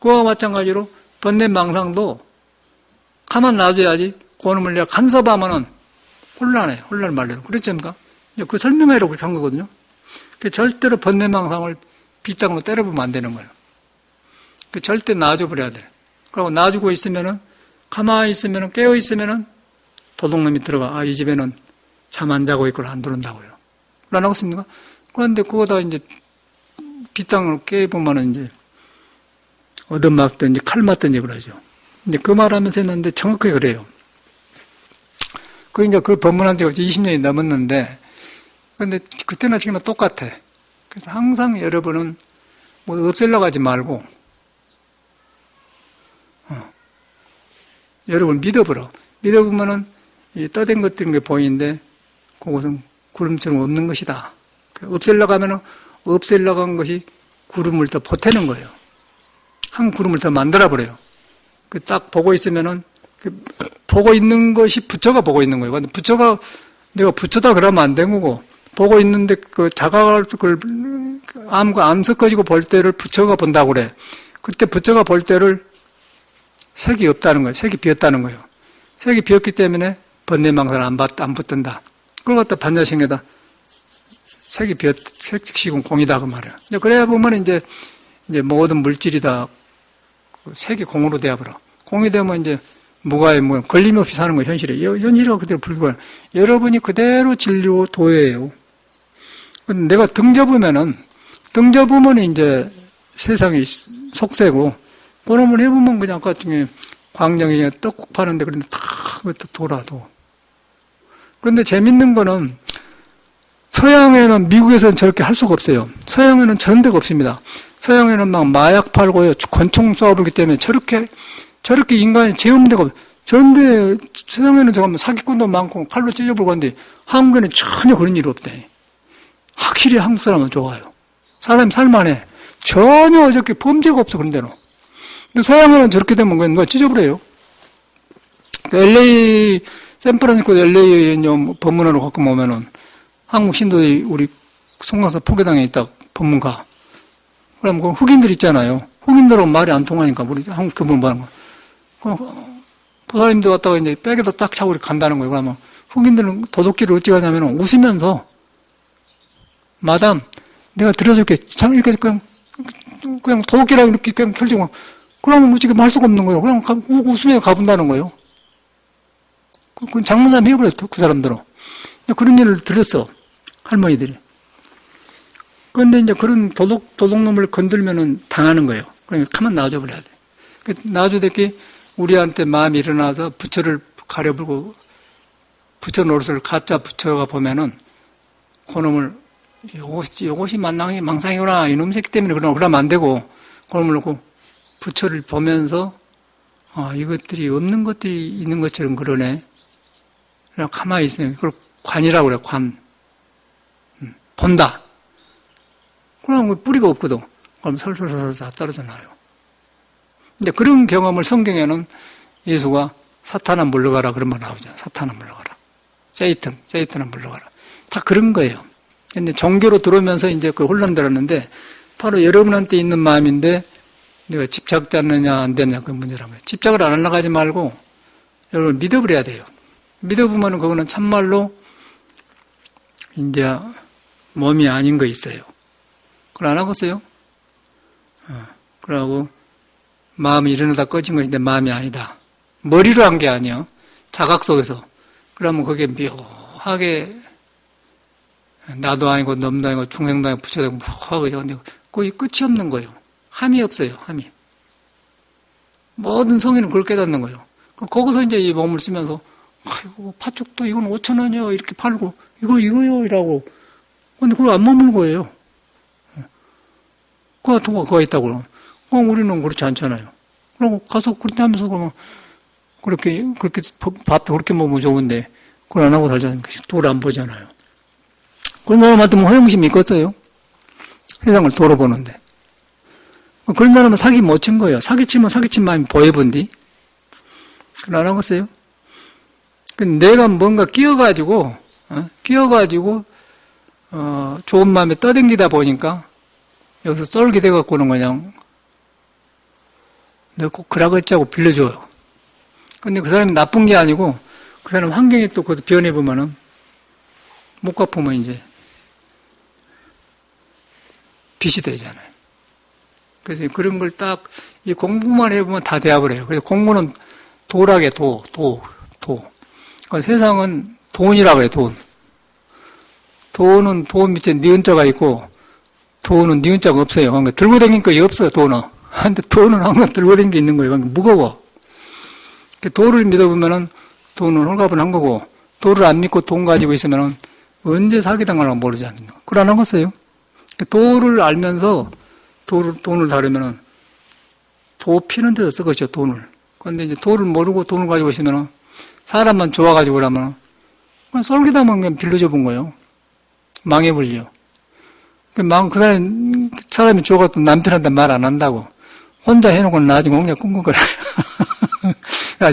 그와 마찬가지로 번뇌망상도 가만 놔줘야지. 그놈을 내가 간섭하면은 혼란해. 혼란 말려요. 그렇지 않습니까? 그 설명회로 그렇게 한 거거든요. 절대로 번뇌망상을 비땅으로 때려보면 안 되는 거예요. 절대 놔줘버려야 돼. 그리고 놔주고 있으면은, 가만히 있으면은, 깨어있으면은, 도둑놈이 들어가. 아, 이 집에는 잠 안 자고 있고 안 들어온다고요. 안 하고 있습니까? 그런데 그거다 이제 비땅으로 깨보면은 이제 얻어맞든지 칼 맞든지 그러죠. 이제 그 말 하면서 했는데 정확하게 그래요. 이제 그 법문한 지가 20년이 넘었는데, 근데 그때나 지금은 똑같아. 그래서 항상 여러분은 뭐 없애려고 하지 말고, 여러분 믿어보라. 믿어보면은 이 떠댄 것들인 게 보이는데, 그것은 구름처럼 없는 것이다. 없애려고 하면은 없애려고 한 것이 구름을 더 보태는 거예요. 한 구름을 더 만들어버려요. 딱 보고 있으면은, 보고 있는 것이 부처가 보고 있는 거예요. 근데 부처가, 내가 부처다 그러면 안 되는 거고, 보고 있는데 자각을 그걸 아무가 안 섞어지고 볼 때를 부처가 본다고 그래. 그때 부처가 볼 때를 색이 없다는 거예요. 색이 비었다는 거예요. 색이 비었기 때문에 번뇌망상을 안 붙든다. 그걸 갖다 반야심에다 색식은 공이다 그 말이야. 그래야 보면 이제 모든 물질이 다 색이 공으로 되어버려. 공이 되면 이제 뭐가 걸림 없이 사는 거 현실이에요. 현실이가 그대로 불구하는. 여러분이 그대로 진료 도예요. 내가 등 접으면 이제 세상이 속세고, 그놈을 해보면 그냥 아까 중에 광장에 그냥 떡국 파는데 그런데 다 돌아도. 그런데 재밌는 거는 서양에는, 미국에서는 저렇게 할 수가 없어요. 서양에는 저런 데가 없습니다. 서양에는 막 마약 팔고요. 권총 쏘아불기 때문에 저렇게 인간이 재없는 데가 없어요. 그런데 서양에는 잠깐만 사기꾼도 많고 칼로 찢어불고 하는데 한국에는 전혀 그런 일이 없대. 확실히 한국 사람은 좋아요. 사람이 살만해. 전혀 어저께 범죄가 없어, 그런 데는. 근데 서양에는 저렇게 되면 누가 찢어버려요. LA 샌프란시스코 LA에 법문하러 가끔 오면은 한국 신도들이 우리 송강사 포교당에 있다 법문가. 그럼 그 흑인들 있잖아요. 흑인들하고 말이 안 통하니까 우리 한국 교본 보는 거. 그럼 보살님들 왔다가 이제 백에다 딱 차고 이렇게 간다는 거예요. 그러면 흑인들은 도둑질을 어찌 하냐면 웃으면서 마담 내가 들어줄게. 참 이렇게 그냥 도둑질하고 이렇게 그냥 털지고 그러면 지금 할 수가 없는 거예요. 그냥 웃으면서 가본다는 거예요. 그건 장난감 해버렸어, 그 사람들은. 그런 일을 들었어, 할머니들이. 그런데 이제 그런 도둑놈을 건들면은 당하는 거예요. 그러니까 가만 놔줘 버려야 돼. 놔줘 될게 우리한테 마음이 일어나서 부처를 가려불고 부처 노릇을 가짜 부처가 보면은 그놈을 요것이 망상이구나. 이놈 새끼 때문에 그러면 안 되고 그놈을 놓고 부처를 보면서 이것들이 없는 것들이 있는 것처럼 그러네. 그냥 가만히 있으면 그걸 관이라고 그래, 관. 본다. 그럼 뿌리가 없거든. 그럼 설설설 다 떨어져 나요. 근데 그런 경험을 성경에는 예수가 사탄아 물러가라 그런 말 나오잖아요. 사탄아 물러가라. 세이탄아 물러가라. 다 그런 거예요. 근데 종교로 들어오면서 이제 그 혼란들었는데 바로 여러분한테 있는 마음인데 내가 집착되느냐 안 되느냐 그 문제란 거예요. 집착을 안 하려고 하지 말고 여러분 믿어버려야 돼요. 믿어보면 그거는 참말로 이제 몸이 아닌 거 있어요. 그걸 안 하겠어요? 그러고 마음이 일어나다 꺼진 것인데 마음이 아니다. 머리로 한 게 아니야. 자각 속에서. 그러면 그게 묘하게 나도 아니고 놈도 아니고 중생도 아니고 부처도 아니고 묘하게 근데 거의 끝이 없는 거예요. 함이 없어요. 함이. 모든 성인은 그걸 깨닫는 거예요. 거기서 이제 이 몸을 쓰면서 아이고 팥죽도 이건 5,000원이요 이렇게 팔고 이거요 이라고. 근데 그거 안 머물 거예요. 그거 있다고 그러면 우리는 그렇지 않잖아요. 그러고 가서 그렇게 하면서 그러면 그렇게 밥 그렇게 먹으면 좋은데 그걸 안 하고 살자니까 도를 안 보잖아요. 그런 사람한테 뭐 허영심이 있겠어요? 세상을 도로 보는데. 그런 사람은 사기 못 친 거예요. 사기치면 사기친 마음이 보여본디. 그걸 안 하겠어요? 내가 뭔가 끼어가지고 좋은 마음에 떠댕기다 보니까 여기서 쏠게 돼갖고는 그냥 너 꼭 그라그랬자고 빌려줘요. 근데 그 사람이 나쁜 게 아니고 그 사람 환경이 또 그것도 변해보면은 못 갚으면 이제 빚이 되잖아요. 그래서 그런 걸 딱 이 공부만 해보면 다 되어버려요. 그래서 공부는 도락에 도. 그러니까 세상은 돈이라고 해요, 돈. 돈은 돈 밑에 니은자가 있고 돈은 니은자가 없어요. 그러니까 들고 다니는 거 없어요, 돈은. 근데 돈은 항상 들고 다니는 게 있는 거예요. 그러니까 무거워. 도를 믿어보면은 돈은 홀가분 한 거고 도를 안 믿고 돈 가지고 있으면은 언제 사기당할까 모르지 않습니까? 그걸 안 하겠어요? 도를 알면서 돈을 다루면은 도 피는 데서 쓰겠죠, 돈을. 그런데 이제 도를 모르고 돈을 가지고 있으면은 사람만 좋아가지고 그러면 그냥 쏠기다만 그냥 빌려줘 본 거예요. 망해버려. 그 사람이 좋아가지고 남편한테 말 안 한다고. 혼자 해놓고는 나중에 그냥 꿍꿍거려.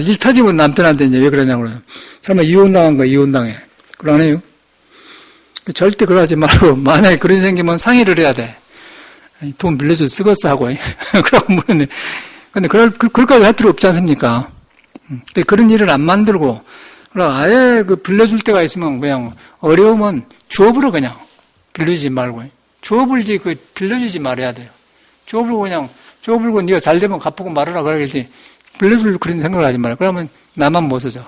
일 터지면 남편한테 이제 왜 그러냐고 그래요. 설마 이혼당한 거 이혼당해. 그걸 안 해요? 절대 그러지 말고, 만약에 그런 생기면 상의를 해야 돼. 돈 빌려줘서 쓰겄어 하고. 그러고 물었네. 근데 그럴까지 할 필요 없지 않습니까? 그런 일을 안 만들고, 그럼 아예 빌려줄 때가 있으면 그냥 어려우면 주업으로 그냥 빌려주지 말고. 주업을지 빌려주지 말아야 돼요. 주업을고 네가 잘 되면 갚고 말아라 그러겠지. 빌려줄 그런 생각을 하지 말아요. 그러면 나만 못 쓰죠.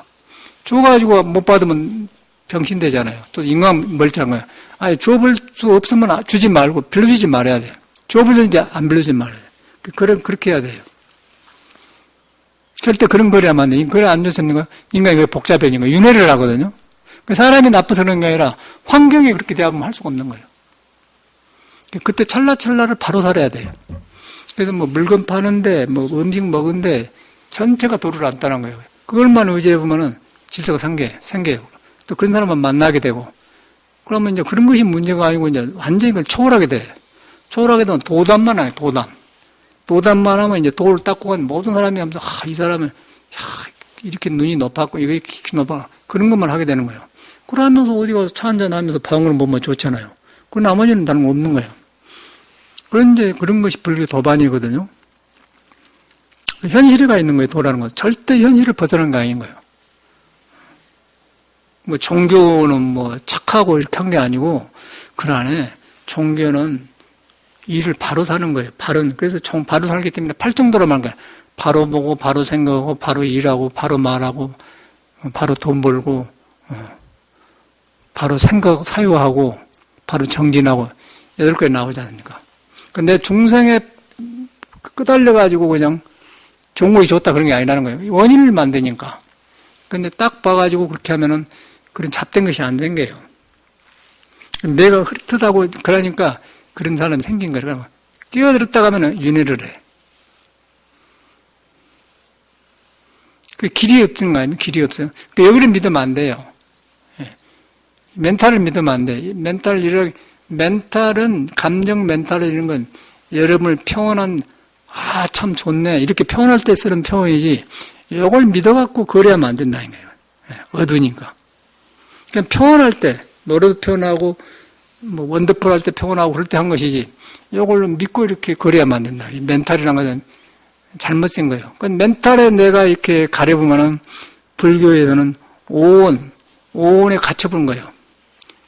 줘가지고 못 받으면 병신 되잖아요. 또 인간 멀쩡한 거야. 아니, 줘볼 수 없으면 주지 말고 빌려주지 말아야 돼요. 줘볼 이제 안 빌려주지 말아야 돼요. 그렇게 해야 돼요. 절대 그런 거리 하면 안 돼. 그래 안 좋습니까? 인간이 왜 복잡해진 거예요? 윤회를 하거든요. 사람이 나빠서 그런 게 아니라 환경이 그렇게 되면 할 수가 없는 거예요. 그때 찰나찰나를 바로 살아야 돼요. 그래서 물건 파는데, 음식 먹은데, 전체가 도를 안 따는 거예요. 그걸만 의지해보면은 질서가 생겨요. 또 그런 사람만 만나게 되고. 그러면 이제 그런 것이 문제가 아니고 이제 완전히 그걸 초월하게 돼. 초월하게 되면 도담만 해요, 도담. 도담만 하면 이제 도를 닦고 간 모든 사람이 하면서, 이 사람은, 이렇게 눈이 높았고, 이렇게 높아. 그런 것만 하게 되는 거예요. 그러면서 어디 가서 차 한잔 하면서 방을 보면 좋잖아요. 그 나머지는 다른 거 없는 거예요. 그런데 그런 것이 불교 도반이거든요. 현실에가 있는 거예요, 도라는 건. 절대 현실을 벗어난 거 아닌 거예요. 뭐 종교는 뭐 착하고 이렇게 한 게 아니고 그 안에 종교는 일을 바로 사는 거예요. 바른. 그래서 바로 살기 때문에 팔정도로 말하는 거예요. 바로 보고 바로 생각하고 바로 일하고 바로 말하고 바로 돈 벌고 바로 생각 사유하고 바로 정진하고 8가지 나오지 않습니까? 근데 중생에 끄달려 가지고 그냥 좋은 것이 좋다 그런 게 아니라는 거예요. 원인을 만드니까. 근데 딱 봐가지고 그렇게 하면은 그런 잡된 것이 안 된 거예요. 내가 흐릿하다고 그러니까 그런 사람이 생긴 거예요. 그러면 끼어들었다 가면은 윤회를 해. 그 길이 없는 거 아니면 길이 없어요. 그러니까 여기를 믿으면 안 돼요. 예. 멘탈을 믿으면 안 돼. 멘탈은, 감정 멘탈 이런 건 여러분을 표현한, 참 좋네. 이렇게 표현할 때 쓰는 표현이지, 이걸 믿어갖고 거래하면 안 된다는 거예요. 예. 어두우니까. 그냥 표현할 때, 노래도 표현하고, 뭐, 원더풀 할 때 표현하고 그럴 때 한 것이지, 이걸 믿고 이렇게 거래하면 안 된다. 멘탈이란 것은 잘못 쓴 거예요. 그 멘탈에 내가 이렇게 가려보면은, 불교에서는 오온에 갇혀버린 거예요.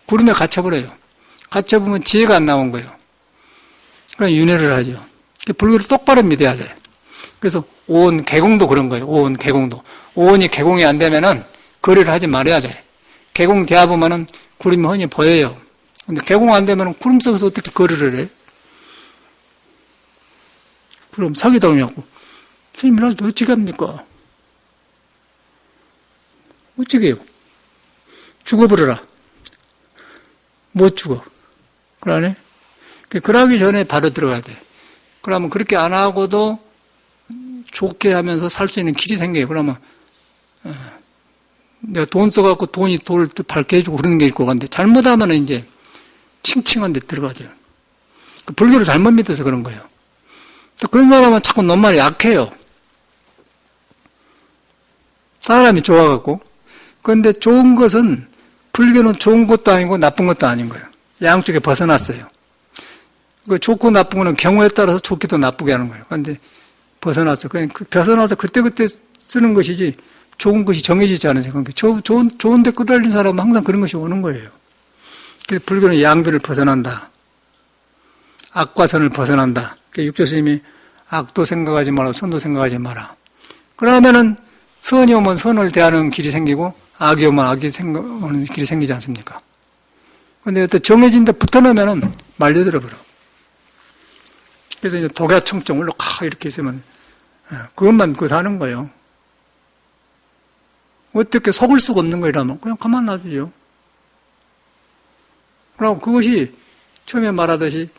구름에 갇혀버려요. 갇혀보면 지혜가 안 나온 거예요. 그러니까 윤회를 하죠. 불교를 똑바로 믿어야 돼. 그래서 오온 개공도 그런 거예요. 오온 개공도. 오온이 개공이 안 되면은 거래를 하지 말아야 돼. 개공 돼야 보면은 구름이 흔히 보여요. 근데 개공 안 되면은 구름 속에서 어떻게 거래를 해? 그럼 사기당하고. 선생님, 날 어찌 합니까? 어찌게 해요? 죽어버려라. 못 죽어. 그러네? 그러기 전에 바로 들어가야 돼. 그러면 그렇게 안 하고도 좋게 하면서 살 수 있는 길이 생겨요. 그러면, 내가 돈 써갖고 돈이 돌을 밝게 해주고 그러는 게 있고, 근데 잘못하면 이제 칭칭한 데 들어가죠. 불교를 잘못 믿어서 그런 거예요. 그런 사람은 자꾸 너무 약해요. 사람이 좋아갖고. 그런데 좋은 것은 불교는 좋은 것도 아니고 나쁜 것도 아닌 거예요. 양쪽에 벗어났어요. 그 좋고 나쁜 거는 경우에 따라서 좋기도 나쁘게 하는 거예요. 그런데 벗어났어. 그냥 벗어나서 그때그때 쓰는 것이지 좋은 것이 정해지지 않으세요. 그러니까 좋은데 끄달린 사람은 항상 그런 것이 오는 거예요. 그래서 불교는 양비를 벗어난다. 악과 선을 벗어난다. 육조 스님이 악도 생각하지 마라, 선도 생각하지 마라. 그러면은 선이 오면 선을 대하는 길이 생기고 악이 오면 악이 오는 길이 생기지 않습니까? 근데 어떤 정해진 데 붙어놓으면은 말려들어 버려. 그래서 이제 독야청정 올라 이렇게 있으면 그것만 믿고 사는 거예요. 어떻게 속을 수가 없는 거라면 그냥 가만 놔두죠. 그럼 그것이 처음에 말하듯이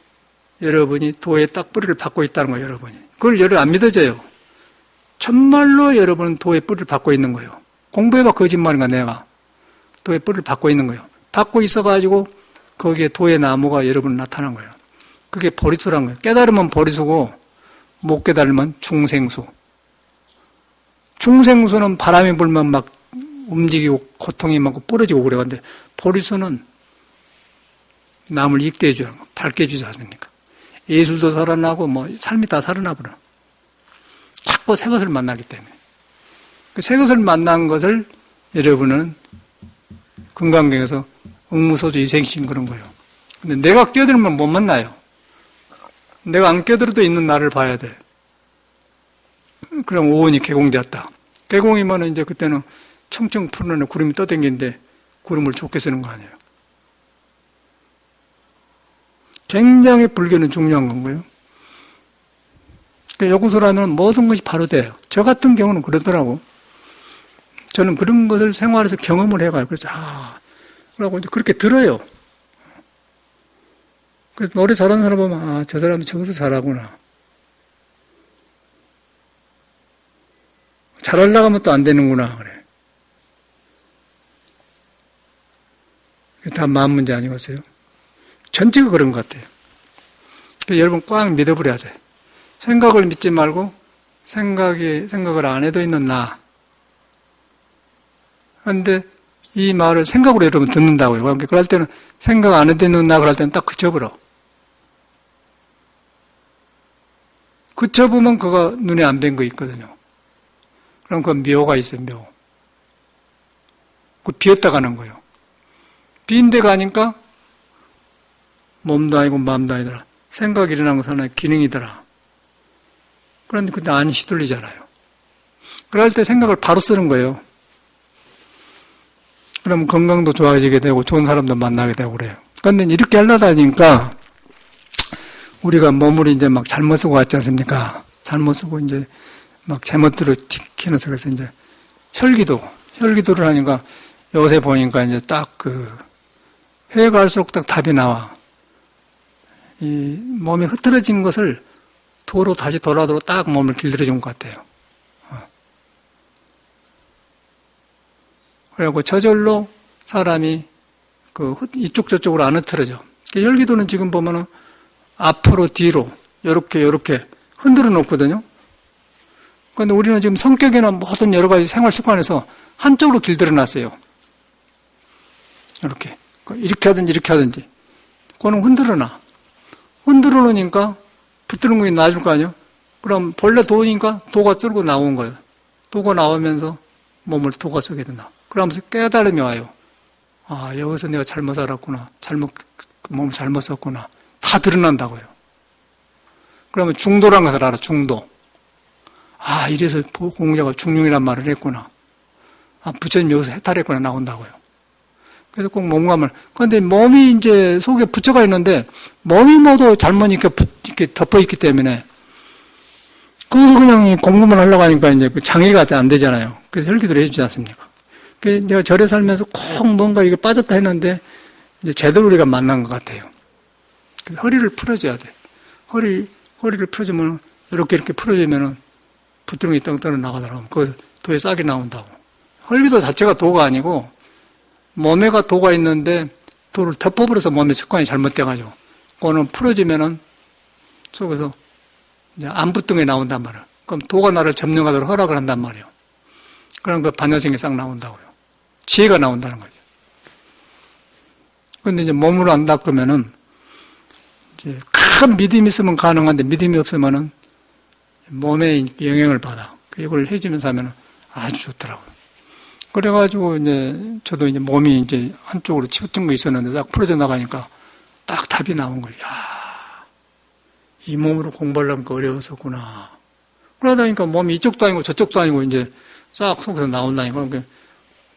여러분이 도의 딱 뿌리를 받고 있다는 거예요, 여러분이. 그걸 여러분 안 믿어져요. 정말로 여러분은 도의 뿌리를 받고 있는 거예요. 공부해봐, 거짓말인가, 내가. 도의 뿌리를 받고 있는 거예요. 받고 있어가지고 거기에 도의 나무가 여러분 나타난 거예요. 그게 보리수란 거예요. 깨달으면 보리수고 못 깨달으면 중생수. 중생수는 바람이 불면 막 움직이고 고통이 많고 부러지고 그래요. 근데 보리수는 남을 익게 해줘요. 밝게 해주지 않습니까? 예술도 살아나고 뭐 삶이 다 살아나버려. 자꾸 새 것을 만나기 때문에. 그 새 것을 만난 것을 여러분은 금강경에서 응무소주 이생신 그런 거예요. 근데 내가 끼어들면 못 만나요. 내가 안 끼어들어도 있는 나를 봐야 돼. 그럼 오온이 개공되었다. 개공이면 이제 그때는 청청 푸른 구름이 떠댕기는데 구름을 좋게 쓰는 거 아니에요. 굉장히 불교는 중요한 건 거예요. 여기서 하면 모든 것이 바로 돼요. 저 같은 경우는 그러더라고. 저는 그런 것을 생활에서 경험을 해가요. 그래서, 그러고 이제 그렇게 들어요. 그래서 노래 잘하는 사람 보면, 저 사람은 저기서 잘하구나. 잘하려고 하면 또 안 되는구나, 그래. 다 마음 문제 아니겠어요? 전체가 그런 것 같아요. 여러분 꽉 믿어버려야 돼. 생각을 믿지 말고 생각을 안 해도 있는 나. 그런데 이 말을 생각으로 여러분 듣는다고요. 그러니까 그럴 때는 생각 안 해도 듣는다 그럴 때는 딱 그쳐버려. 그쳐보면 그거 눈에 안 뵌 거 있거든요. 그럼 그 묘가 있어요, 묘. 그 비었다 가는 거예요. 빈 데 가니까 몸도 아니고 마음도 아니더라. 생각이 일어난 것은 하나의 기능이더라. 그런데 그때 안 휘둘리잖아요. 그럴 때 생각을 바로 쓰는 거예요. 그러면 건강도 좋아지게 되고 좋은 사람도 만나게 되고 그래요. 그런데 이렇게 하려다 보니까 우리가 몸을 이제 막 잘못 쓰고 왔지 않습니까? 잘못 쓰고 이제 막 제멋대로 키워서 그래서 이제 혈기도를 하니까 요새 보니까 이제 딱 해가 갈수록 딱 답이 나와. 이 몸이 흐트러진 것을 도로 다시 돌아도록 딱 몸을 길들여준 것 같아요. 그리고 저절로 사람이 이쪽 저쪽으로 안 흐트러져. 혈기도는 지금 보면은 앞으로 뒤로 요렇게 흔들어 놓거든요. 그런데 우리는 지금 성격이나 모든 여러 가지 생활 습관에서 한쪽으로 길들여 놨어요. 이렇게 하든지 그거는 흔들어 놔. 흔들어 놓으니까 붙드는 거에 놔줄 거 아니에요. 그럼 본래 도니까 도가 쓸고 나온 거예요. 도가 나오면서 몸을 도가 쓰게 된다. 그러면서 깨달음이 와요. 아, 여기서 내가 잘못 알았구나. 몸을 잘못 썼구나. 다 드러난다고요. 그러면 중도란 것을 알아, 중도. 아, 이래서 공자가 중용이란 말을 했구나. 아, 부처님 여기서 해탈했구나, 나온다고요. 그래서 꼭 몸감을. 그런데 몸이 이제 속에 붙여가 있는데, 몸이 모두 잘못 이렇게 덮어있기 때문에, 거기서 그냥 공부만 하려고 하니까 이제 장애가 안 되잖아요. 그래서 혈기도를 해주지 않습니까? 그래서 내가 절에 살면서 꼭 뭔가 이게 빠졌다 했는데, 이제 제대로 우리가 만난 것 같아요. 그래서 허리를 풀어줘야 돼. 허리를 풀어주면, 이렇게 풀어주면은, 부뚜렁이 땅 떨어 나가더라고. 그 도에 싹이 나온다고. 혈기도 자체가 도가 아니고, 몸에가 도가 있는데, 도를 덮어버려서 몸의 습관이 잘못돼가지고, 그거는 풀어주면은, 속에서, 이제 안부뚱이 나온단 말이에요. 그럼 도가 나를 점령하도록 허락을 한단 말이에요. 그럼 그 반야성이 싹 나온다고요. 지혜가 나온다는 거죠. 근데 이제 몸으로 안 닦으면은, 이제 큰 믿음이 있으면 가능한데 믿음이 없으면은 몸에 영향을 받아. 이걸 해주면서 하면은 아주 좋더라고요. 그래가지고 이제 저도 이제 몸이 이제 한쪽으로 치우친 거 있었는데 딱 풀어져 나가니까 딱 답이 나온 거예요. 야, 이 몸으로 공부하려니까 어려웠었구나. 그러다 보니까 몸이 이쪽도 아니고 저쪽도 아니고 이제 싹 속에서 나온다니까. 그러니까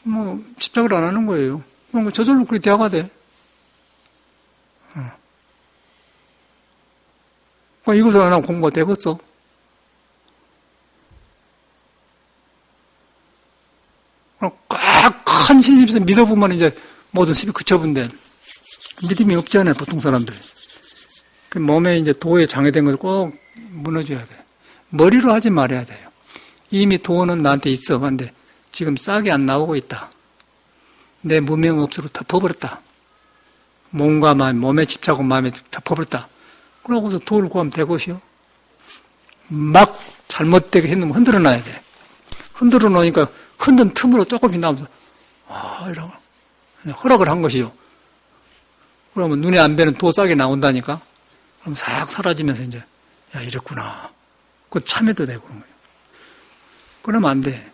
뭐 집착을 안 하는 거예요. 그러니까 저절로 그렇게 대화가 돼. 이것을 안 하고 공부가 되겠어? 꽉 큰 신입에서 믿어보면 이제 모든 습이 그쳐본데 믿음이 없잖아요, 보통 사람들이. 그 몸에 이제 도에 장애된 걸 꼭 무너져야 돼. 머리로 하지 말아야 돼요. 이미 도는 나한테 있어. 근데 지금 싹이 안 나오고 있다. 내 무명 없으로 덮어버렸다. 몸과 마음, 몸에 집착하고 마음에 덮어버렸다. 그러고서 도를 구하면 되것이요. 막 잘못되게 했는면 흔들어 놔야 돼. 흔들어 놓으니까 흔든 틈으로 조금씩 나오면서, 이러고, 허락을 한 것이요. 그러면 눈에 안 뵈는 도싹이 나온다니까? 그럼 싹 사라지면서 이제, 야, 이랬구나. 그건 참여도 되고 그런 거예요. 그러면 안 돼.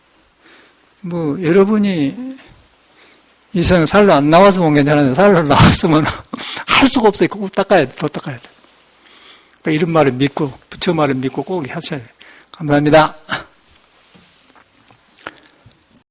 여러분이 이 세상에 살로 안 나와서 보면 괜찮은데, 살로 나왔으면 할 수가 없어요. 꼭 닦아야 돼. 더 닦아야 돼. 그러니까 이런 말을 믿고, 부처 말을 믿고 꼭 하셔야 돼요. 감사합니다.